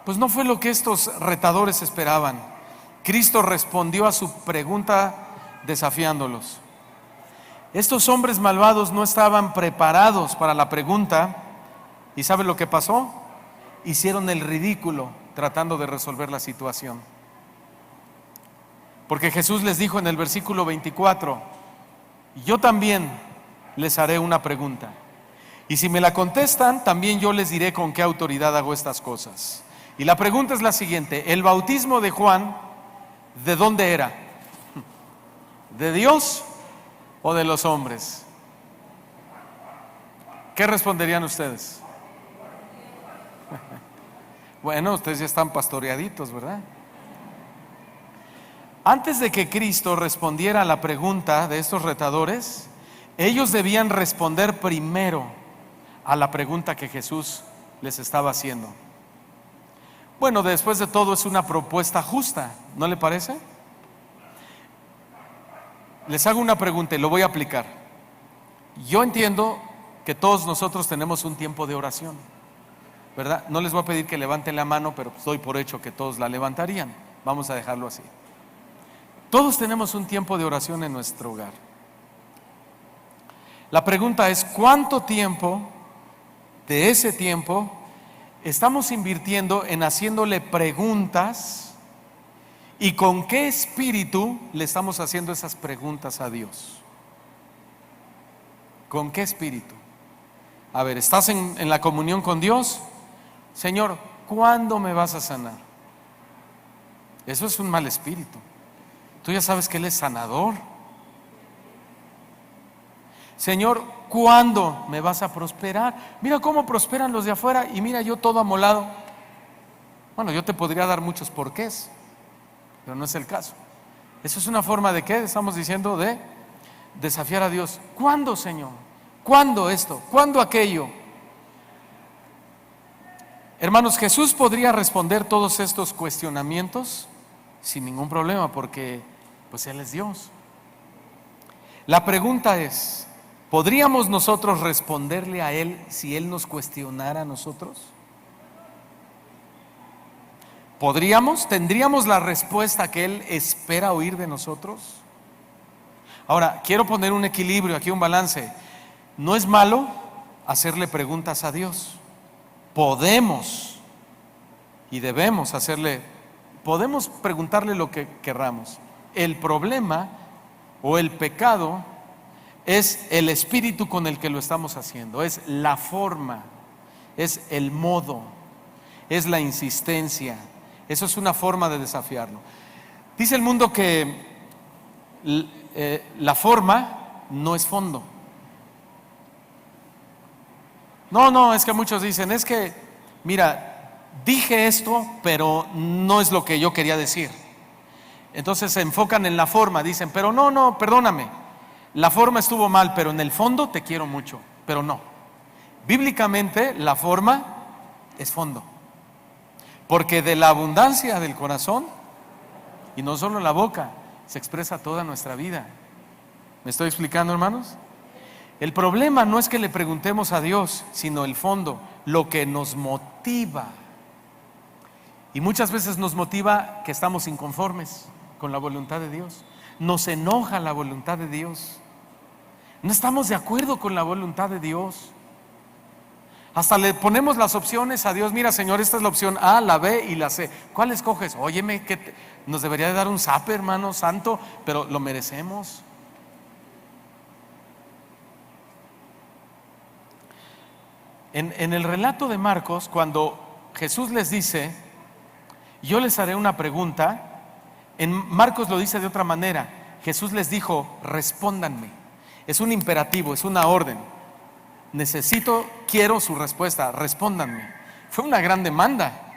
pues no fue lo que estos retadores esperaban. Cristo respondió a su pregunta desafiándolos. Estos hombres malvados no estaban preparados para la pregunta, y ¿sabe lo que pasó? Hicieron el ridículo tratando de resolver la situación. Porque Jesús les dijo en el versículo 24, yo también les haré una pregunta, y si me la contestan, también yo les diré con qué autoridad hago estas cosas. Y la pregunta es la siguiente: ¿el bautismo de Juan de dónde era? ¿De Dios o de los hombres? ¿Qué responderían ustedes? Bueno, ustedes ya están pastoreaditos, ¿verdad? Antes de que Cristo respondiera a la pregunta de estos retadores, ellos debían responder primero a la pregunta que Jesús les estaba haciendo. Bueno, después de todo es una propuesta justa, ¿no le parece? Les hago una pregunta y lo voy a aplicar. Yo entiendo que todos nosotros tenemos un tiempo de oración, ¿verdad? No les voy a pedir que levanten la mano, pero doy por hecho que todos la levantarían. Vamos a dejarlo así. Todos tenemos un tiempo de oración en nuestro hogar. La pregunta es, ¿cuánto tiempo de ese tiempo estamos invirtiendo en haciéndole preguntas, y con qué espíritu le estamos haciendo esas preguntas a Dios? ¿Con qué espíritu? A ver, ¿estás en la comunión con Dios? Señor, ¿cuándo me vas a sanar? Eso es un mal espíritu. Tú ya sabes que Él es sanador. Señor, ¿cuándo me vas a prosperar? Mira cómo prosperan los de afuera y mira yo todo amolado. Bueno, yo te podría dar muchos porqués, pero no es el caso. Eso es una forma de ¿qué? Estamos diciendo de desafiar a Dios. ¿Cuándo, Señor? ¿Cuándo esto? ¿Cuándo aquello? Hermanos, Jesús podría responder todos estos cuestionamientos sin ningún problema, porque pues Él es Dios. La pregunta es, ¿podríamos nosotros responderle a Él si Él nos cuestionara a nosotros? ¿Podríamos? ¿Tendríamos la respuesta que Él espera oír de nosotros? Ahora, quiero poner un equilibrio aquí, un balance. No es malo hacerle preguntas a Dios. Podemos y debemos podemos preguntarle lo que querramos. El problema o el pecado es el espíritu con el que lo estamos haciendo, es la forma, es el modo, es la insistencia. Eso es una forma de desafiarlo. Dice el mundo que la forma no es fondo. No, es que muchos dicen, es que, mira, dije esto, pero no es lo que yo quería decir. Entonces se enfocan en la forma, dicen, pero no, perdóname, la forma estuvo mal, pero en el fondo te quiero mucho, pero no. Bíblicamente la forma es fondo, porque de la abundancia del corazón, y no solo la boca, se expresa toda nuestra vida. ¿Me estoy explicando, hermanos? El problema no es que le preguntemos a Dios, sino el fondo, lo que nos motiva. Y muchas veces nos motiva que estamos inconformes con la voluntad de Dios. Nos enoja la voluntad de Dios. No estamos de acuerdo con la voluntad de Dios. Hasta le ponemos las opciones a Dios. Mira, Señor, esta es la opción A, la B y la C. ¿Cuál escoges? Óyeme, que nos debería de dar un zape, hermano santo, pero lo merecemos. En el relato de Marcos, cuando Jesús les dice, yo les haré una pregunta, en Marcos lo dice de otra manera. Jesús les dijo, respóndanme. Es un imperativo, es una orden. Quiero su respuesta, respóndanme. Fue una gran demanda.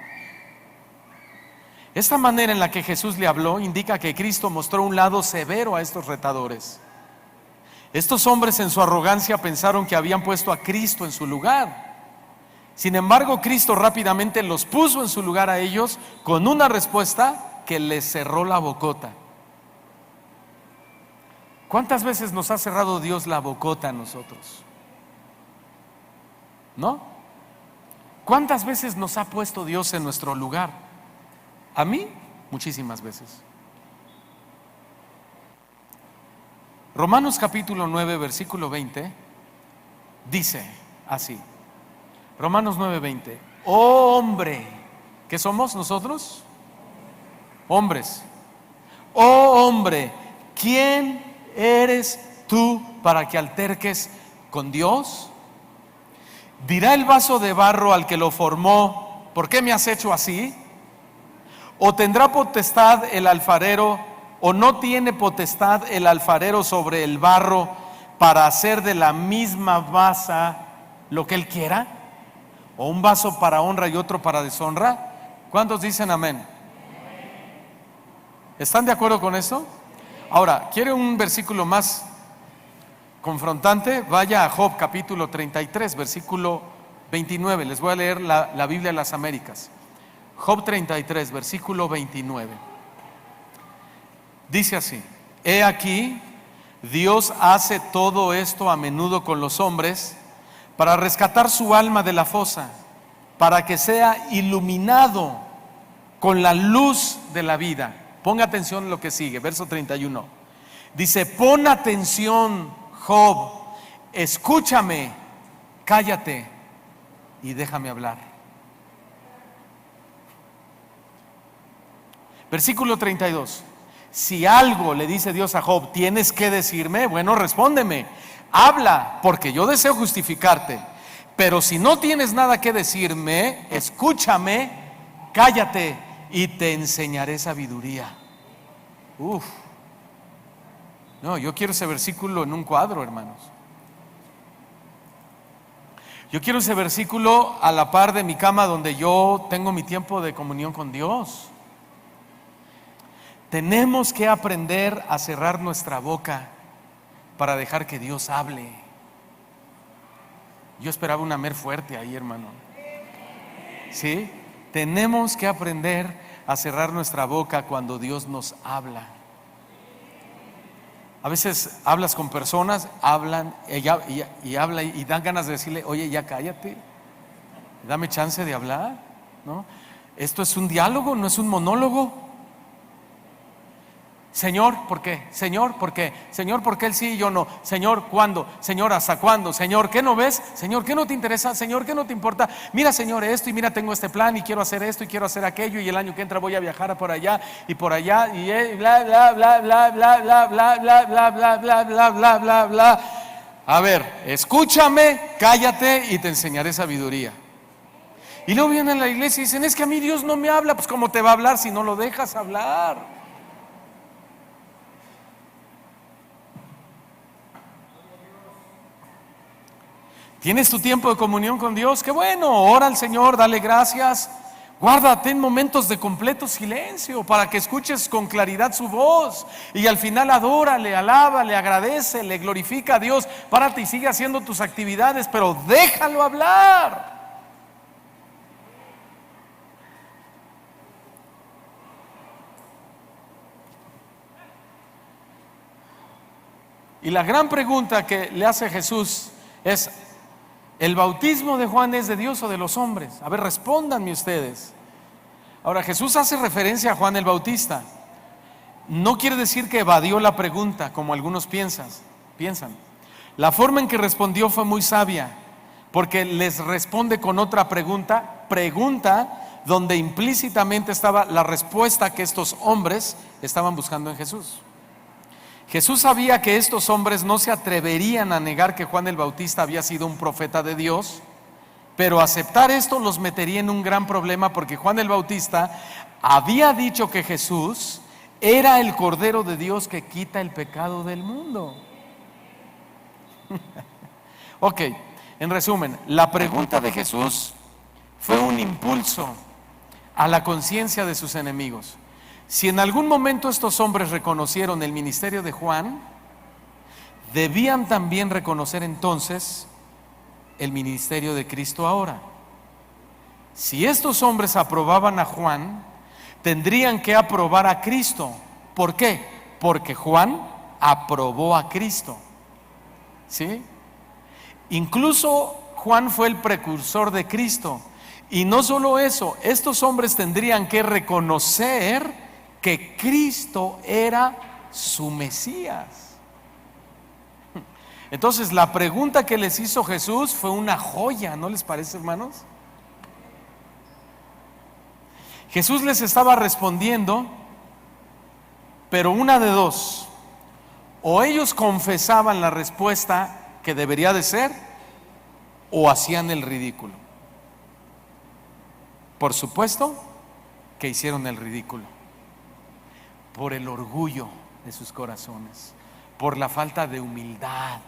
Esta manera en la que Jesús le habló indica que Cristo mostró un lado severo a estos retadores. Estos hombres en su arrogancia pensaron que habían puesto a Cristo en su lugar. Sin embargo, Cristo rápidamente los puso en su lugar a ellos con una respuesta que les cerró la bocota. ¿Cuántas veces nos ha cerrado Dios la bocota a nosotros? ¿No? ¿Cuántas veces nos ha puesto Dios en nuestro lugar? A mí, muchísimas veces. Romanos capítulo 9, versículo 20, dice así. Romanos 9:20. Oh hombre, ¿qué somos nosotros? Hombres. Oh hombre, ¿quién eres tú para que alterques con Dios? ¿Dirá el vaso de barro al que lo formó, ¿por qué me has hecho así? ¿O tendrá potestad el alfarero, o no tiene potestad el alfarero sobre el barro para hacer de la misma masa lo que él quiera? ¿O un vaso para honra y otro para deshonra? ¿Cuántos dicen amén? ¿Están de acuerdo con eso? Ahora, ¿quiere un versículo más confrontante? Vaya a Job capítulo 33, versículo 29. Les voy a leer la Biblia de las Américas. Job 33, versículo 29. Dice así: he aquí, Dios hace todo esto a menudo con los hombres para rescatar su alma de la fosa, para que sea iluminado con la luz de la vida. Ponga atención en lo que sigue, verso 31. Dice: pon atención, Job, escúchame, cállate y déjame hablar. Versículo 32. Si algo le dice Dios a Job, tienes que decirme, bueno, respóndeme. habla, porque yo deseo justificarte. Pero si no tienes nada que decirme, escúchame, cállate y te enseñaré sabiduría. Uf. No, yo quiero ese versículo en un cuadro, hermanos. Yo quiero ese versículo a la par de mi cama, donde yo tengo mi tiempo de comunión con Dios. Tenemos que aprender a cerrar nuestra boca para dejar que Dios hable. Yo esperaba una amen fuerte ahí, hermano. ¿Sí? Tenemos que aprender a cerrar nuestra boca cuando Dios nos habla. A veces hablas con personas, hablan y habla y dan ganas de decirle: oye, ya cállate, dame chance de hablar, ¿no? Esto es un diálogo, no es un monólogo. Señor, ¿por qué? Señor, ¿por qué? Señor, ¿por qué él sí y yo no? Señor, ¿cuándo? Señor, ¿hasta cuándo? Señor, ¿qué no ves? Señor, ¿qué no te interesa? Señor, ¿qué no te importa? Mira, Señor, esto, y mira, tengo este plan y quiero hacer esto y quiero hacer aquello, y el año que entra voy a viajar por allá y por allá y bla bla bla bla bla bla bla bla bla bla bla bla bla bla bla. A ver, escúchame, cállate y te enseñaré sabiduría. Y luego vienen a la iglesia y dicen: es que a mí Dios no me habla. Pues ¿cómo te va a hablar si no lo dejas hablar? ¿Tienes tu tiempo de comunión con Dios? Qué bueno, ora al Señor, dale gracias. Guárdate en momentos de completo silencio para que escuches con claridad su voz. Y al final adórale, alábale, agradece, le glorifica a Dios. Párate y sigue haciendo tus actividades, pero déjalo hablar. Y la gran pregunta que le hace Jesús es: ¿el bautismo de Juan es de Dios o de los hombres? A ver, respóndanme ustedes. Ahora, Jesús hace referencia a Juan el Bautista. No quiere decir que evadió la pregunta, como algunos piensan. La forma en que respondió fue muy sabia, porque les responde con otra pregunta donde implícitamente estaba la respuesta que estos hombres estaban buscando en Jesús. Jesús sabía que estos hombres no se atreverían a negar que Juan el Bautista había sido un profeta de Dios, pero aceptar esto los metería en un gran problema, porque Juan el Bautista había dicho que Jesús era el Cordero de Dios que quita el pecado del mundo. Ok, en resumen, la pregunta de Jesús fue un impulso a la conciencia de sus enemigos. Si en algún momento estos hombres reconocieron el ministerio de Juan, debían también reconocer entonces el ministerio de Cristo ahora. Si estos hombres aprobaban a Juan, tendrían que aprobar a Cristo. ¿Por qué? Porque Juan aprobó a Cristo. ¿Sí? Incluso Juan fue el precursor de Cristo. Y no solo eso, estos hombres tendrían que reconocer que Cristo era su Mesías. Entonces la pregunta que les hizo Jesús fue una joya, ¿no les parece, hermanos? Jesús les estaba respondiendo, pero una de dos: o ellos confesaban la respuesta que debería de ser, o hacían el ridículo. Por supuesto que hicieron el ridículo, por el orgullo de sus corazones, por la falta de humildad.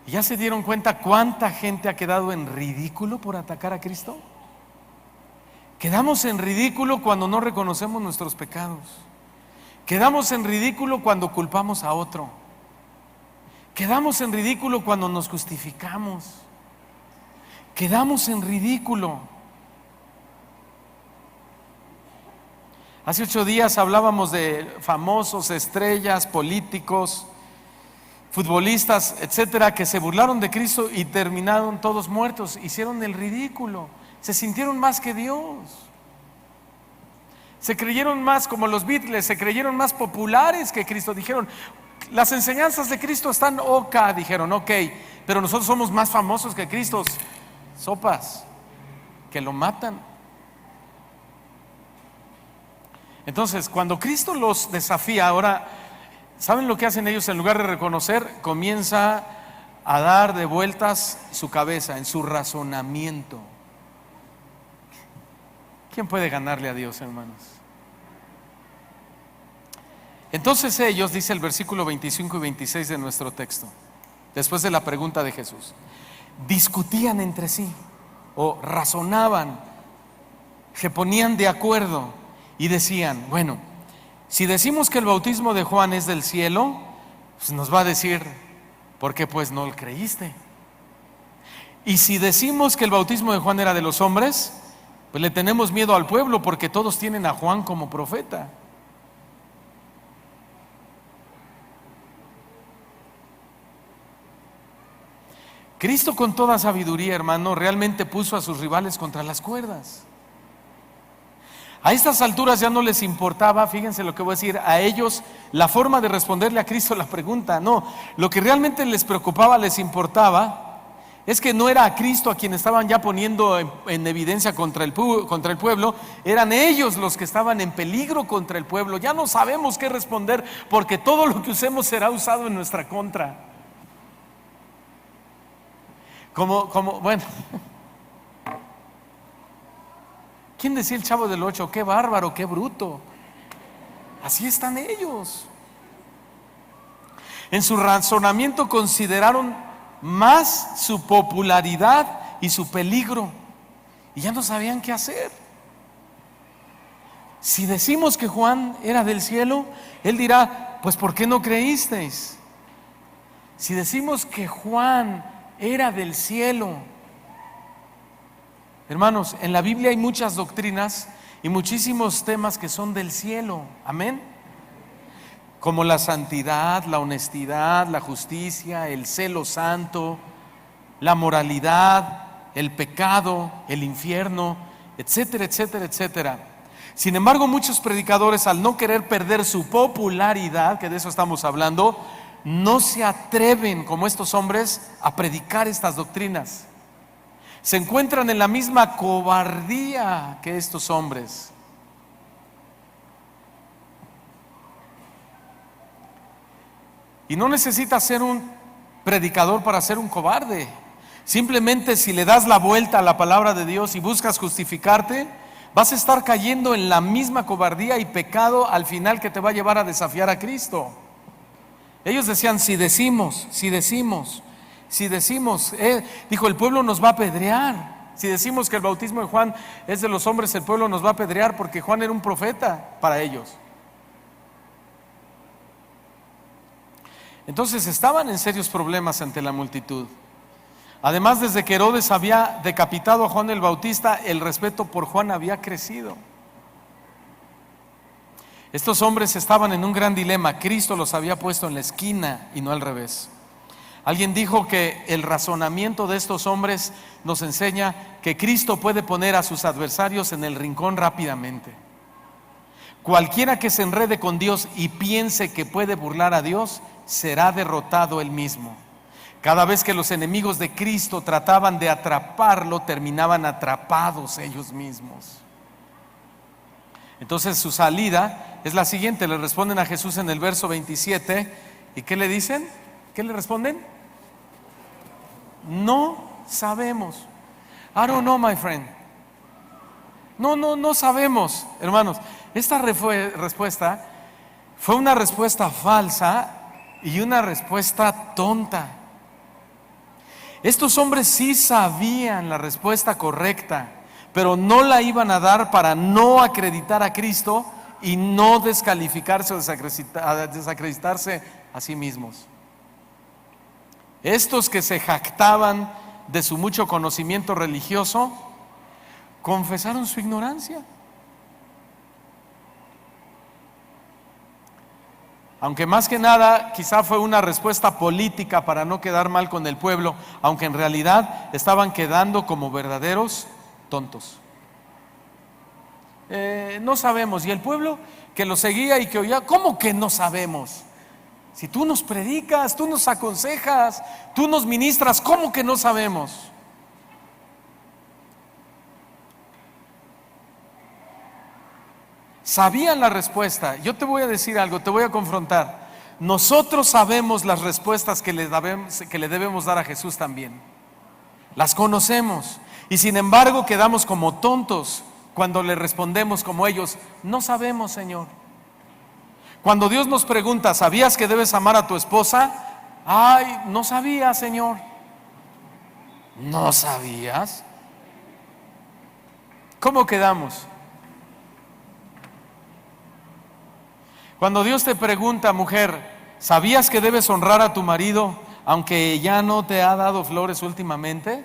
¿Ya se dieron cuenta cuánta gente ha quedado en ridículo por atacar a Cristo? Quedamos en ridículo cuando no reconocemos nuestros pecados. Quedamos en ridículo cuando culpamos a otro. Quedamos en ridículo cuando nos justificamos. Quedamos en ridículo. Hace 8 días hablábamos de famosos, estrellas, políticos, futbolistas, etcétera, que se burlaron de Cristo y terminaron todos muertos. Hicieron el ridículo, se sintieron más que Dios, se creyeron más como los Beatles, se creyeron más populares que Cristo. Dijeron: las enseñanzas de Cristo están dijeron, ok, pero nosotros somos más famosos que Cristo. Sopas, que lo matan. Entonces, cuando Cristo los desafía, ahora ¿Saben lo que hacen ellos? En lugar de reconocer, comienza a dar de vueltas su cabeza en su razonamiento. ¿Quién puede ganarle a Dios, hermanos? Entonces ellos, dice el versículo 25 y 26 de nuestro texto, después de la pregunta de Jesús, discutían entre sí o razonaban, se ponían de acuerdo y decían, bueno, si decimos que el bautismo de Juan es del cielo, pues nos va a decir, ¿por qué pues no lo creíste? Y si decimos que el bautismo de Juan era de los hombres, pues le tenemos miedo al pueblo porque todos tienen a Juan como profeta. Cristo, con toda sabiduría, hermano, realmente puso a sus rivales contra las cuerdas. A estas alturas ya no les importaba, fíjense lo que voy a decir, a ellos la forma de responderle a Cristo la pregunta. No, lo que realmente les preocupaba, les importaba, es que no era a Cristo a quien estaban ya poniendo en evidencia contra el pueblo, eran ellos los que estaban en peligro contra el pueblo. Ya no sabemos qué responder porque todo lo que usemos será usado en nuestra contra. Bueno, ¿quién decía el Chavo del Ocho? Qué bárbaro, qué bruto. Así están ellos. En su razonamiento consideraron más su popularidad y su peligro, y ya no sabían qué hacer. Si decimos que Juan era del cielo, él dirá, pues ¿por qué no creísteis? Si decimos que Juan era del cielo, hermanos, en la Biblia hay muchas doctrinas y muchísimos temas que son del cielo, amén, como la santidad, la honestidad, la justicia, el celo santo, la moralidad, el pecado, el infierno, etcétera, etcétera, etcétera. Sin embargo, muchos predicadores, al no querer perder su popularidad, que de eso estamos hablando, no se atreven, como estos hombres, a predicar estas doctrinas. Se encuentran en la misma cobardía que estos hombres. Y no necesitas ser un predicador para ser un cobarde. Simplemente si le das la vuelta a la palabra de Dios y buscas justificarte, vas a estar cayendo en la misma cobardía y pecado al final que te va a llevar a desafiar a Cristo. Ellos decían, si decimos, dijo, el pueblo nos va a apedrear. Si decimos que el bautismo de Juan es de los hombres, el pueblo nos va a apedrear porque Juan era un profeta para ellos. Entonces estaban en serios problemas ante la multitud. Además, desde que Herodes había decapitado a Juan el Bautista, el respeto por Juan había crecido. Estos hombres estaban en un gran dilema. Cristo los había puesto en la esquina y no al revés. Alguien dijo que el razonamiento de estos hombres nos enseña que Cristo puede poner a sus adversarios en el rincón rápidamente. Cualquiera que se enrede con Dios y piense que puede burlar a Dios, será derrotado él mismo. Cada vez que los enemigos de Cristo trataban de atraparlo, terminaban atrapados ellos mismos. Entonces su salida es la siguiente. Le responden a Jesús en el verso 27. ¿Y qué le dicen? ¿Qué le responden? No sabemos. I don't know, my friend. No sabemos, hermanos. Esta respuesta fue una respuesta falsa y una respuesta tonta. Estos hombres sí sabían la respuesta correcta, pero no la iban a dar para no acreditar a Cristo y no descalificarse o desacreditarse a sí mismos. Estos que se jactaban de su mucho conocimiento religioso, confesaron su ignorancia. Aunque más que nada quizá fue una respuesta política para no quedar mal con el pueblo, aunque en realidad estaban quedando como verdaderos tontos. No sabemos. Y el pueblo que lo seguía y que oía, ¿cómo que no sabemos? Si tú nos predicas, tú nos aconsejas, tú nos ministras, ¿cómo que no sabemos? Sabían la respuesta. Yo te voy a decir algo, te voy a confrontar. Nosotros sabemos las respuestas que le debemos dar a Jesús también. Las conocemos. Y sin embargo quedamos como tontos cuando le respondemos como ellos: no sabemos, Señor. Cuando Dios nos pregunta: ¿sabías que debes amar a tu esposa? Ay, no sabía, Señor. ¿No sabías? ¿Cómo quedamos? Cuando Dios te pregunta: mujer, ¿sabías que debes honrar a tu marido aunque ya no te ha dado flores últimamente?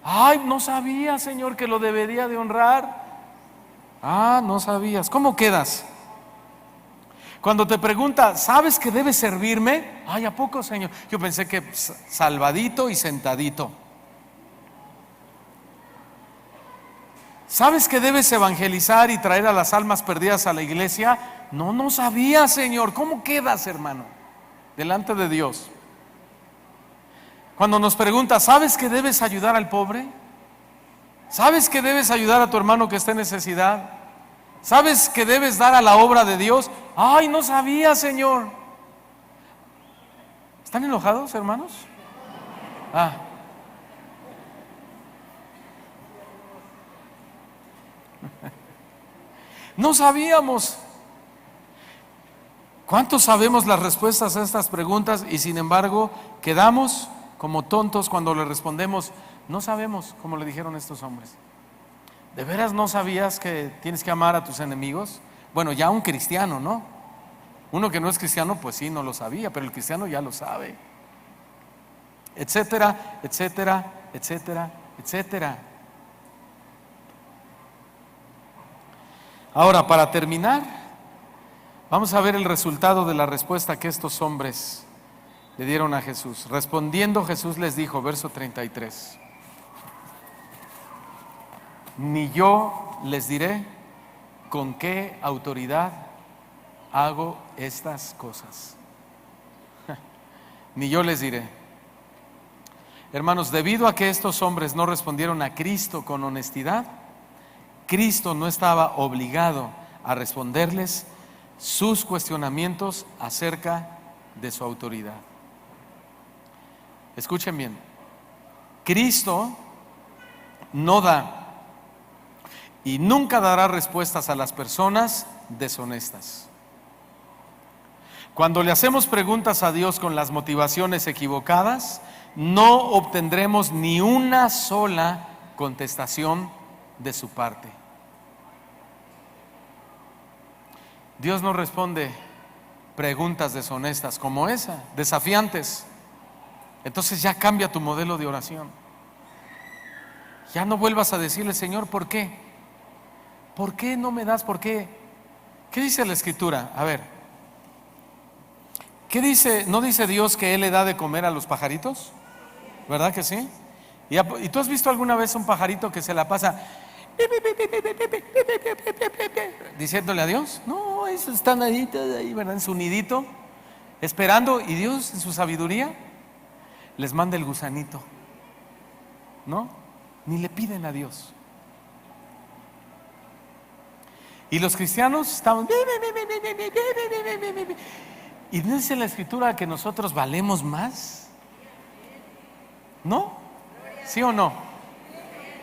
Ay, no sabía, Señor, que lo debería de honrar. Ah, no sabías. ¿Cómo quedas? Cuando te pregunta: ¿sabes que debes servirme? Ay, ¿a poco, Señor? Yo pensé que salvadito y sentadito. ¿Sabes que debes evangelizar y traer a las almas perdidas a la iglesia? No, no sabía, Señor. ¿Cómo quedas, hermano, delante de Dios? Cuando nos pregunta: ¿sabes que debes ayudar al pobre? ¿Sabes que debes ayudar a tu hermano que está en necesidad? ¿Sabes que debes dar a la obra de Dios? Ay, no sabía, Señor. ¿Están enojados, hermanos? No sabíamos. ¿Cuántos sabemos las respuestas a estas preguntas y sin embargo quedamos como tontos cuando le respondemos: no sabemos, como le dijeron estos hombres? ¿De veras no sabías que tienes que amar a tus enemigos? Bueno, ya un cristiano, ¿no? Uno que no es cristiano, pues sí, no lo sabía, pero el cristiano ya lo sabe. Etcétera, etcétera, etcétera, etcétera. Ahora, para terminar, vamos a ver el resultado de la respuesta que estos hombres le dieron a Jesús. Respondiendo, Jesús les dijo, verso 33: ni yo les diré con qué autoridad hago estas cosas. Ni yo les diré. Hermanos, debido a que estos hombres no respondieron a Cristo con honestidad, Cristo no estaba obligado a responderles sus cuestionamientos acerca de su autoridad. Escuchen bien, Cristo no da y nunca dará respuestas a las personas deshonestas. Cuando le hacemos preguntas a Dios con las motivaciones equivocadas, no obtendremos ni una sola contestación de su parte. Dios no responde preguntas deshonestas como esa, desafiantes. Entonces ya cambia tu modelo de oración. Ya no vuelvas a decirle: Señor, ¿por qué? ¿Por qué no me das? ¿Por qué? ¿Qué dice la Escritura? A ver, ¿qué dice? ¿No dice Dios que Él le da de comer a los pajaritos? ¿Verdad que sí? ¿Y tú has visto alguna vez un pajarito que se la pasa diciéndole a Dios? No, esos están ahí, ¿verdad? En su nidito, esperando, y Dios en su sabiduría les manda el gusanito. ¿No? Ni le piden a Dios. Y los cristianos estamos, y no dice la Escritura que nosotros valemos más. ¿No? ¿Sí o no?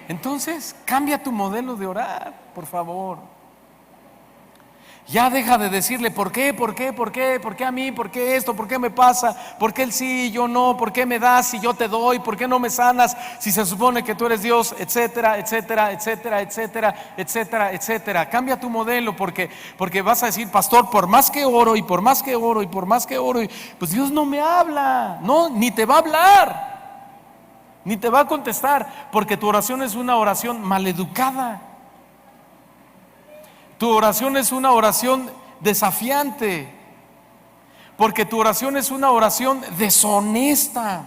Entonces, cambia tu modelo de orar, por favor. Ya deja de decirle: ¿por qué? ¿Por qué? ¿Por qué? ¿Por qué a mí? ¿Por qué esto? ¿Por qué me pasa? ¿Por qué él sí y yo no? ¿Por qué me das y yo te doy? ¿Por qué no me sanas si se supone que tú eres Dios? Etcétera, etcétera, etcétera, etcétera, etcétera, etcétera. Cambia tu modelo porque vas a decir: pastor, por más que oro y por más que oro y por más que oro, pues Dios no me habla. No, ni te va a hablar, ni te va a contestar, porque tu oración es una oración maleducada. Tu oración es una oración desafiante, porque tu oración es una oración deshonesta.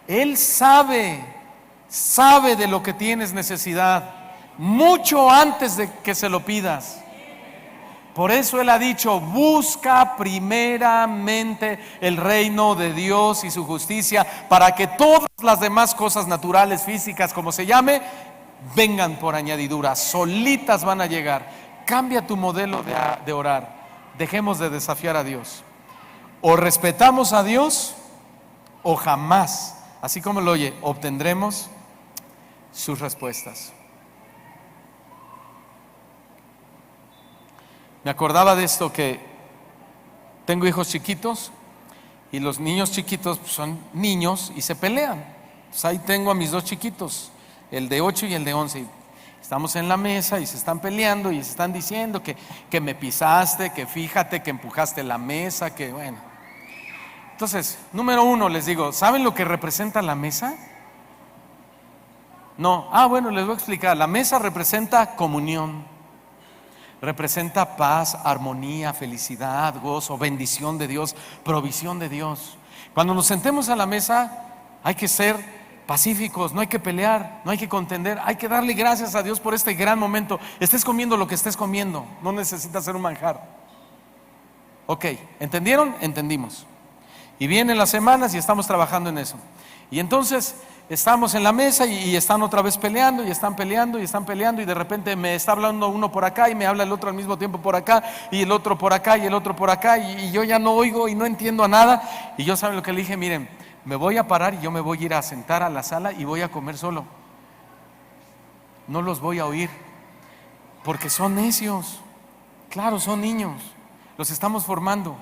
Él sabe de lo que tienes necesidad mucho antes de que se lo pidas. Por eso Él ha dicho: busca primeramente el reino de Dios y su justicia, para que todas las demás cosas naturales, físicas, como se llame, vengan por añadidura, solitas van a llegar. Cambia tu modelo de orar. Dejemos de desafiar a Dios. O respetamos a Dios o jamás, así como lo oye, obtendremos sus respuestas. Me acordaba de esto, que tengo hijos chiquitos y los niños chiquitos son niños y se pelean. Pues ahí tengo a mis dos chiquitos, el de 8 y el de 11. Estamos en la mesa y se están peleando y se están diciendo que me pisaste, que fíjate que empujaste la mesa, que bueno. Entonces, número uno, les digo, ¿saben lo que representa la mesa? No. Bueno, les voy a explicar. La mesa representa comunión, representa paz, armonía, felicidad, gozo, bendición de Dios, provisión de Dios. Cuando nos sentemos a la mesa hay que ser pacíficos, no hay que pelear, no hay que contender, hay que darle gracias a Dios por este gran momento. Estés comiendo lo que estés comiendo, no necesitas ser un manjar. Ok, ¿entendieron? Entendimos. Y vienen las semanas y estamos trabajando en eso. Y entonces estamos en la mesa y están otra vez peleando y están peleando y están peleando, y de repente me está hablando uno por acá y me habla el otro al mismo tiempo por acá, y el otro por acá y el otro por acá, y yo ya no oigo y no entiendo a nada. Y yo, ¿saben lo que le dije? Miren, me voy a parar y yo me voy a ir a sentar a la sala y voy a comer solo. No los voy a oír, porque son necios. Claro, son niños, los estamos formando,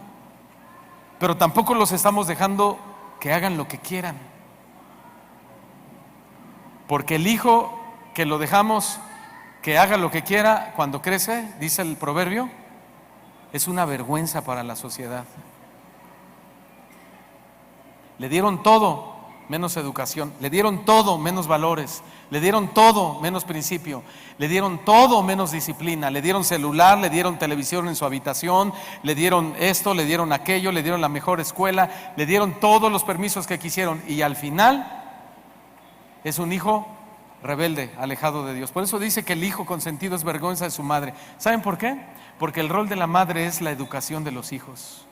pero tampoco los estamos dejando que hagan lo que quieran. Porque el hijo que lo dejamos que haga lo que quiera cuando crece, dice el proverbio, es una vergüenza para la sociedad. Le dieron todo menos educación, le dieron todo menos valores, le dieron todo menos principio, le dieron todo menos disciplina, le dieron celular, le dieron televisión en su habitación, le dieron esto, le dieron aquello, le dieron la mejor escuela, le dieron todos los permisos que quisieron, y al final es un hijo rebelde, alejado de Dios. Por eso dice que el hijo consentido es vergüenza de su madre. ¿Saben por qué? Porque el rol de la madre es la educación de los hijos.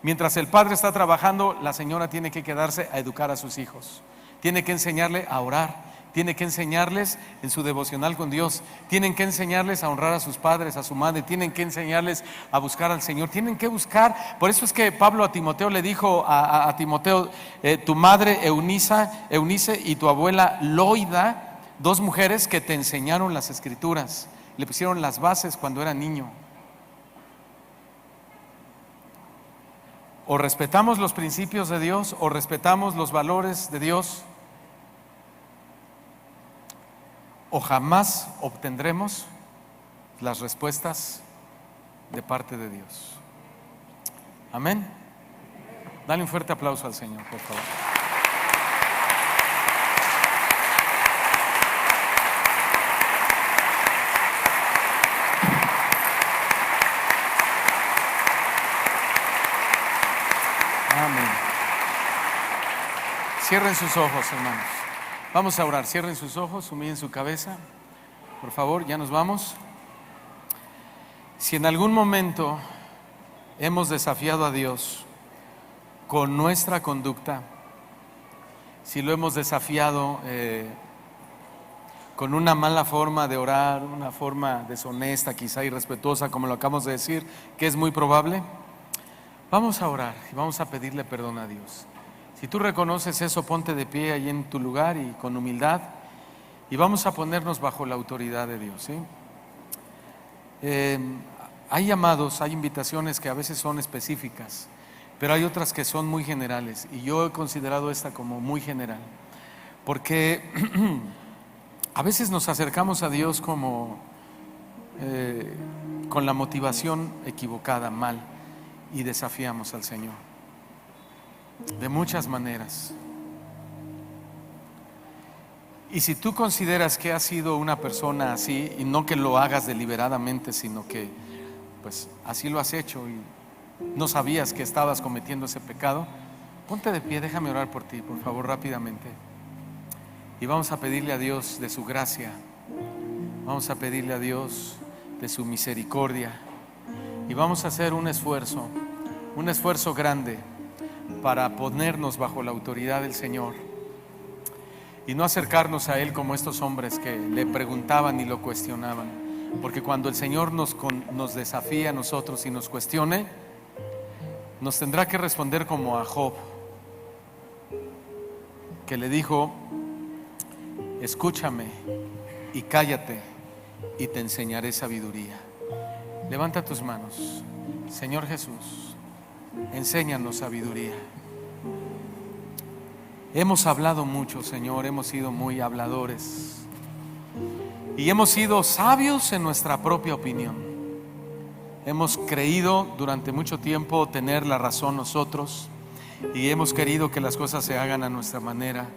Mientras el padre está trabajando, la señora tiene que quedarse a educar a sus hijos. Tiene que enseñarle a orar, tiene que enseñarles en su devocional con Dios, tienen que enseñarles a honrar a sus padres, a su madre, tienen que enseñarles a buscar al Señor, tienen que buscar. Por eso es que Pablo a Timoteo le dijo a Timoteo, tu madre Eunice y tu abuela Loida, dos mujeres que te enseñaron las escrituras, le pusieron las bases cuando era niño. O respetamos los principios de Dios, o respetamos los valores de Dios, o jamás obtendremos las respuestas de parte de Dios. Amén. Dale un fuerte aplauso al Señor, por favor. Amén. Cierren sus ojos, hermanos. Vamos a orar. Cierren sus ojos, humillen su cabeza. Por favor, ya nos vamos. Si en algún momento hemos desafiado a Dios con nuestra conducta, si lo hemos desafiado con una mala forma de orar, una forma deshonesta, quizá irrespetuosa, como lo acabamos de decir, que es muy probable, vamos a orar y vamos a pedirle perdón a Dios. Si tú reconoces eso, ponte de pie ahí en tu lugar y con humildad, y vamos a ponernos bajo la autoridad de Dios, ¿sí? Hay llamados, hay invitaciones que a veces son específicas, pero hay otras que son muy generales, y yo he considerado esta como muy general, porque a veces nos acercamos a Dios como con la motivación equivocada, mal, y desafiamos al Señor de muchas maneras. Y si tú consideras que has sido una persona así, y no que lo hagas deliberadamente, sino que pues así lo has hecho y no sabías que estabas cometiendo ese pecado, ponte de pie, déjame orar por ti, por favor, rápidamente. Y vamos a pedirle a Dios de su gracia, vamos a pedirle a Dios de su misericordia, y vamos a hacer un esfuerzo grande para ponernos bajo la autoridad del Señor y no acercarnos a Él como estos hombres que le preguntaban y lo cuestionaban. Porque cuando el Señor nos desafía a nosotros y nos cuestione, nos tendrá que responder como a Job, que le dijo: escúchame y cállate y te enseñaré sabiduría. Levanta tus manos. Señor Jesús, enséñanos sabiduría. Hemos hablado mucho, Señor, hemos sido muy habladores y hemos sido sabios en nuestra propia opinión. Hemos creído durante mucho tiempo tener la razón nosotros y hemos querido que las cosas se hagan a nuestra manera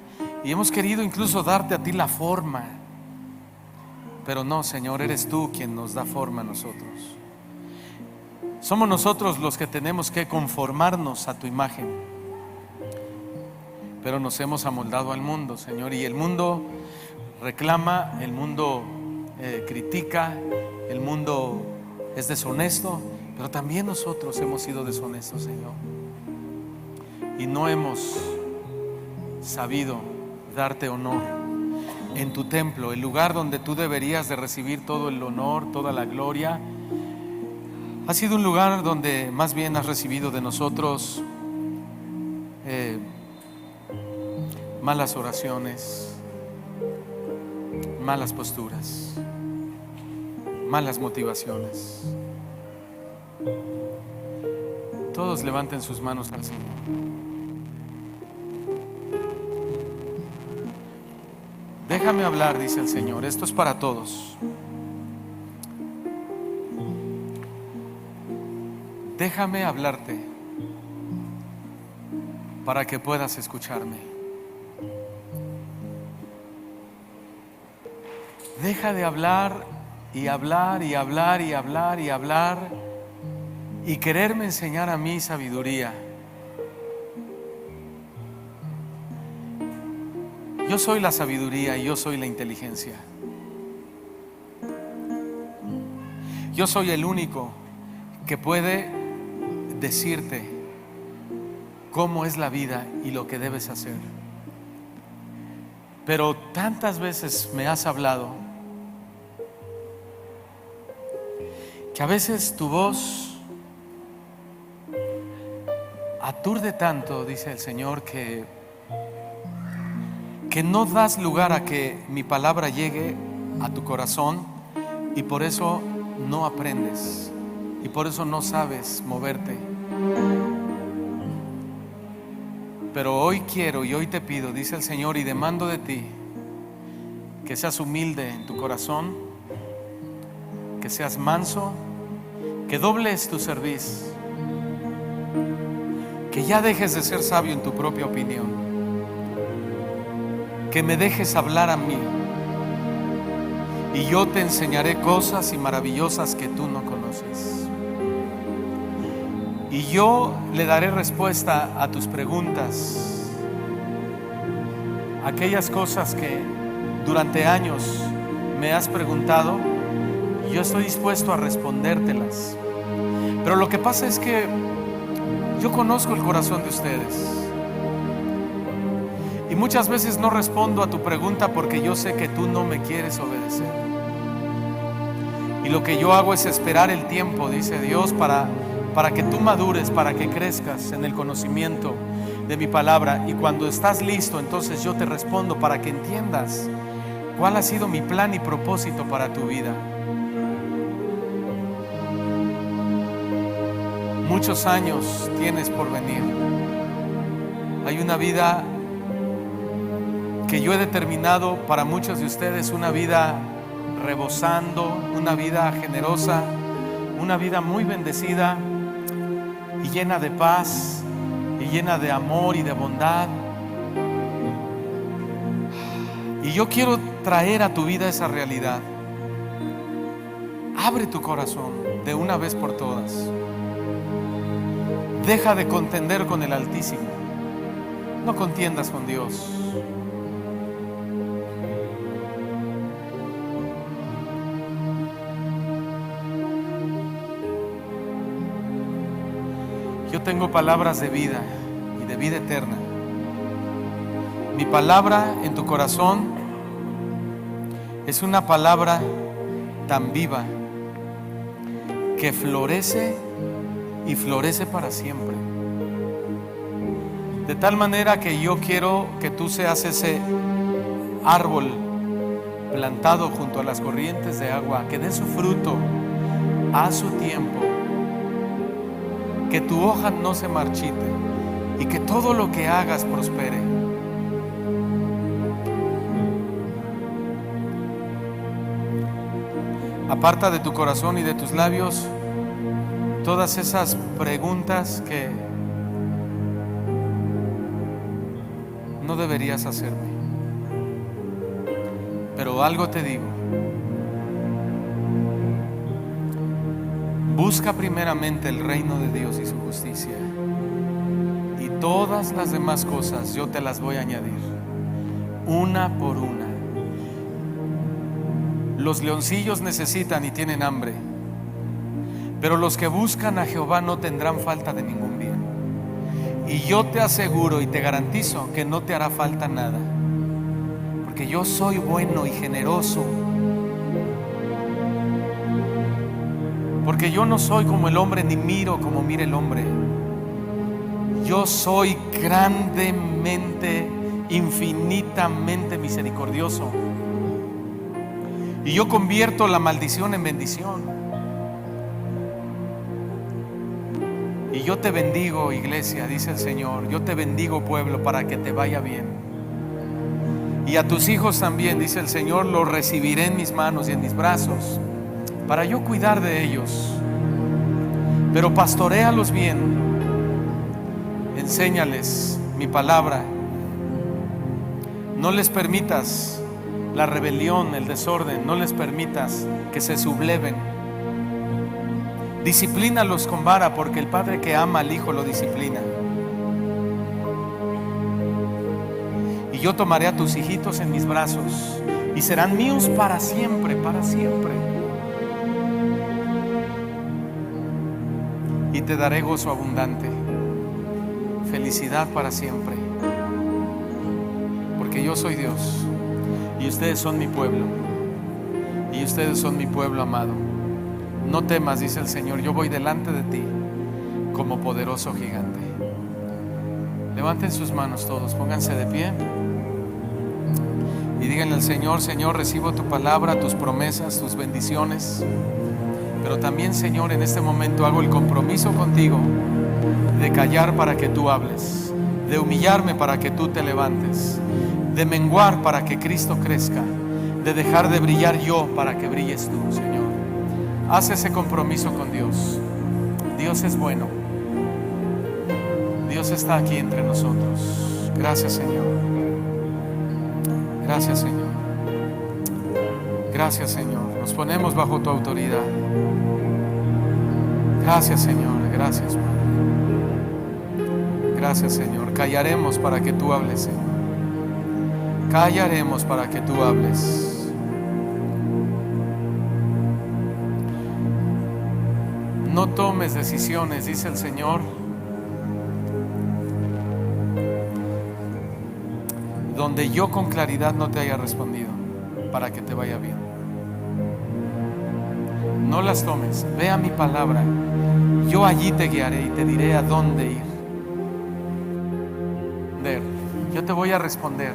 y hemos querido incluso darte a ti la forma. Pero no, Señor, eres tú quien nos da forma a nosotros. Somos nosotros los que tenemos que conformarnos a tu imagen. Pero nos hemos amoldado al mundo, Señor, y el mundo reclama, el mundo critica, el mundo es deshonesto, pero también nosotros hemos sido deshonestos, Señor, y no hemos sabido darte honor en tu templo, el lugar donde tú deberías de recibir todo el honor, toda la gloria. Ha sido un lugar donde más bien has recibido de nosotros malas oraciones, malas posturas, malas motivaciones. Todos levanten sus manos al Señor. Déjame hablar, dice el Señor. Esto es para todos. Déjame hablarte para que puedas escucharme. Deja de hablar y hablar y hablar y hablar y hablar y quererme enseñar a mí sabiduría. Yo soy la sabiduría y yo soy la inteligencia. Yo soy el único que puede decirte cómo es la vida y lo que debes hacer. Pero tantas veces me has hablado que a veces tu voz aturde tanto, dice el Señor, que no das lugar a que mi palabra llegue a tu corazón, y por eso no aprendes y por eso no sabes moverte. Pero hoy quiero y hoy te pido, dice el Señor, y demando de ti que seas humilde en tu corazón, que seas manso, que dobles tu cerviz, que ya dejes de ser sabio en tu propia opinión, que me dejes hablar a mí y yo te enseñaré cosas y maravillosas que tú no conoces. Y yo le daré respuesta a tus preguntas, aquellas cosas que durante años me has preguntado, y yo estoy dispuesto a respondértelas. Pero lo que pasa es que yo conozco el corazón de ustedes. Y muchas veces no respondo a tu pregunta porque yo sé que tú no me quieres obedecer. Y lo que yo hago es esperar el tiempo, dice Dios, para que tú madures, para que crezcas en el conocimiento de mi palabra. Y cuando estás listo, entonces yo te respondo para que entiendas cuál ha sido mi plan y propósito para tu vida. Muchos años tienes por venir. Hay una vida que yo he determinado para muchos de ustedes, una vida rebosando, una vida generosa, una vida muy bendecida y llena de paz y llena de amor y de bondad. Y yo quiero traer a tu vida esa realidad. Abre tu corazón de una vez por todas. Deja de contender con el Altísimo. No contiendas con Dios. Yo tengo palabras de vida y de vida eterna. Mi palabra en tu corazón es una palabra tan viva que florece y florece para siempre. De tal manera que yo quiero que tú seas ese árbol plantado junto a las corrientes de agua, que dé su fruto a su tiempo, que tu hoja no se marchite y que todo lo que hagas prospere. Aparta de tu corazón y de tus labios todas esas preguntas que no deberías hacerme. Pero algo te digo: busca primeramente el reino de Dios y su justicia, y todas las demás cosas yo te las voy a añadir, una por una. Los leoncillos necesitan y tienen hambre, pero los que buscan a Jehová no tendrán falta de ningún bien. Y yo te aseguro y te garantizo que no te hará falta nada, porque yo soy bueno y generoso. Porque yo no soy como el hombre, ni miro como mira el hombre. Yo soy grandemente, infinitamente misericordioso. Y yo convierto la maldición en bendición. Y yo te bendigo, iglesia, dice el Señor. Yo te bendigo, pueblo, para que te vaya bien. Y a tus hijos también, dice el Señor, los recibiré en mis manos y en mis brazos, para yo cuidar de ellos. Pero pastoréalos bien, enséñales mi palabra. No les permitas la rebelión, el desorden, no les permitas que se subleven. Disciplínalos con vara, porque el padre que ama al hijo lo disciplina. Y yo tomaré a tus hijitos en mis brazos y serán míos para siempre, para siempre. Y te daré gozo abundante, felicidad para siempre, porque yo soy Dios y ustedes son mi pueblo, y ustedes son mi pueblo amado. No temas, dice el Señor, yo voy delante de ti como poderoso gigante. Levanten sus manos todos, pónganse de pie y díganle al Señor: Señor, recibo tu palabra, tus promesas, tus bendiciones. Pero también, Señor, en este momento hago el compromiso contigo de callar para que tú hables, de humillarme para que tú te levantes, de menguar para que Cristo crezca, de dejar de brillar yo para que brilles tú, Señor. Haz ese compromiso con Dios. Dios es bueno. Dios está aquí entre nosotros. Gracias, Señor. Gracias, Señor. Gracias, Señor. Nos ponemos bajo tu autoridad. Gracias, Señor. Gracias, Padre. Gracias, Señor. Callaremos para que tú hables, Señor. Callaremos para que tú hables. No tomes decisiones, dice el Señor, donde yo con claridad no te haya respondido, para que te vaya bien. No las tomes, ve a mi palabra. Yo allí te guiaré y te diré a dónde ir. Yo te voy a responder.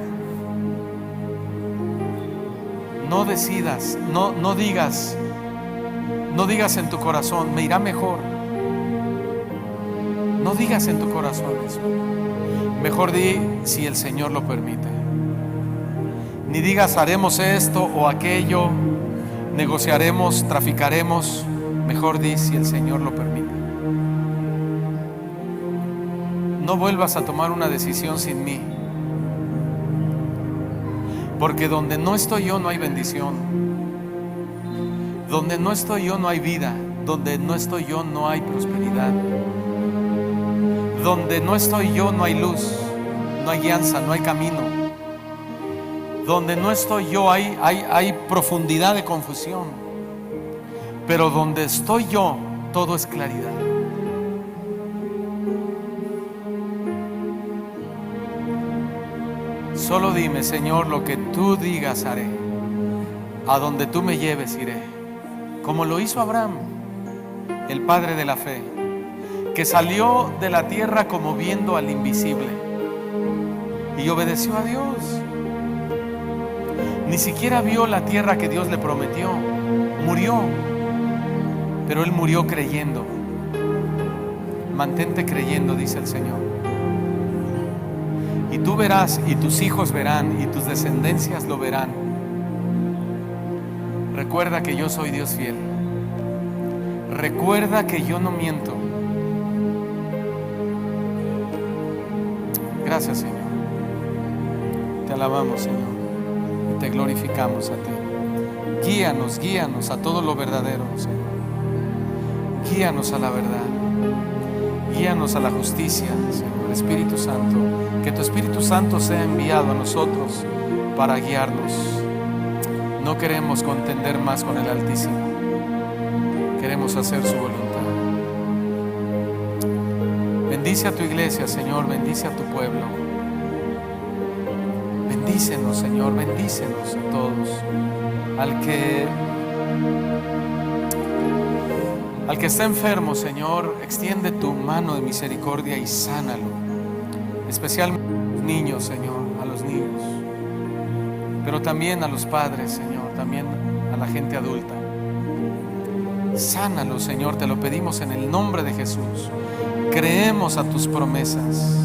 No decidas, no digas en tu corazón, me irá mejor. No digas en tu corazón eso. Mejor di, si el Señor lo permite. Ni digas, haremos esto o aquello, negociaremos, traficaremos. Mejor di, si el Señor lo permite. No vuelvas a tomar una decisión sin mí, porque donde no estoy yo no hay bendición. Donde no estoy yo no hay vida. Donde no estoy yo no hay prosperidad. Donde no estoy yo no hay luz, no hay guianza, no hay camino. Donde no estoy yo hay profundidad de confusión. Pero donde estoy yo todo es claridad. Solo dime, Señor, lo que tú digas haré. A donde tú me lleves iré. Como lo hizo Abraham, el padre de la fe, que salió de la tierra como viendo al invisible. y obedeció a Dios. Ni siquiera vio la tierra que Dios le prometió. Murió, pero él murió creyendo. Mantente creyendo, dice el Señor. Y tú verás, y tus hijos verán, y tus descendencias lo verán. Recuerda que yo soy Dios fiel. Recuerda que yo no miento. Gracias, Señor. Te alabamos, Señor. Y te glorificamos a ti. Guíanos, guíanos a todo lo verdadero, Señor. Guíanos a la verdad. Guíanos a la justicia, Señor. Espíritu Santo, que tu Espíritu Santo sea enviado a nosotros para guiarnos. No queremos contender más con el Altísimo. Queremos hacer su voluntad. Bendice a tu iglesia, Señor. Bendice a tu pueblo. Bendícenos, Señor. Bendícenos a todos. Al que está enfermo, Señor, extiende tu mano de misericordia y sánalo. Especialmente a los niños, Señor, a los niños. Pero también a los padres, Señor, también a la gente adulta. Sánalo, Señor, te lo pedimos en el nombre de Jesús. Creemos a tus promesas.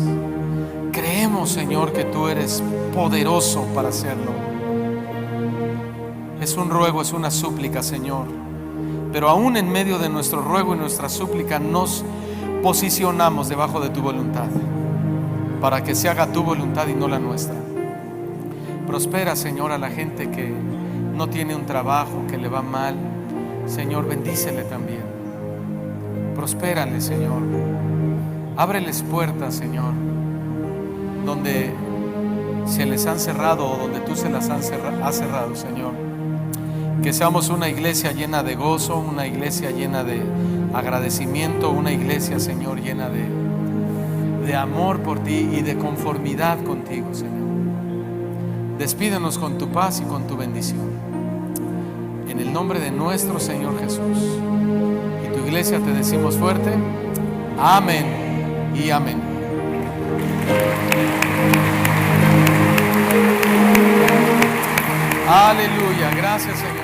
Creemos, Señor, que tú eres poderoso para hacerlo. Es un ruego, es una súplica, Señor. Pero aún en medio de nuestro ruego y nuestra súplica nos posicionamos debajo de tu voluntad, para que se haga tu voluntad y no la nuestra. Prospera, Señor, a la gente que no tiene un trabajo, que le va mal. Señor, bendícele también. Prospérale, Señor. Ábreles puertas, Señor, donde se les han cerrado o donde tú se las has cerrado, Señor. Que seamos una iglesia llena de gozo, una iglesia llena de agradecimiento, una iglesia, Señor, llena de amor por ti y de conformidad contigo, Señor. Despídenos con tu paz y con tu bendición. En el nombre de nuestro Señor Jesús. Y tu iglesia te decimos fuerte: amén y amén. Aleluya. Gracias, Señor.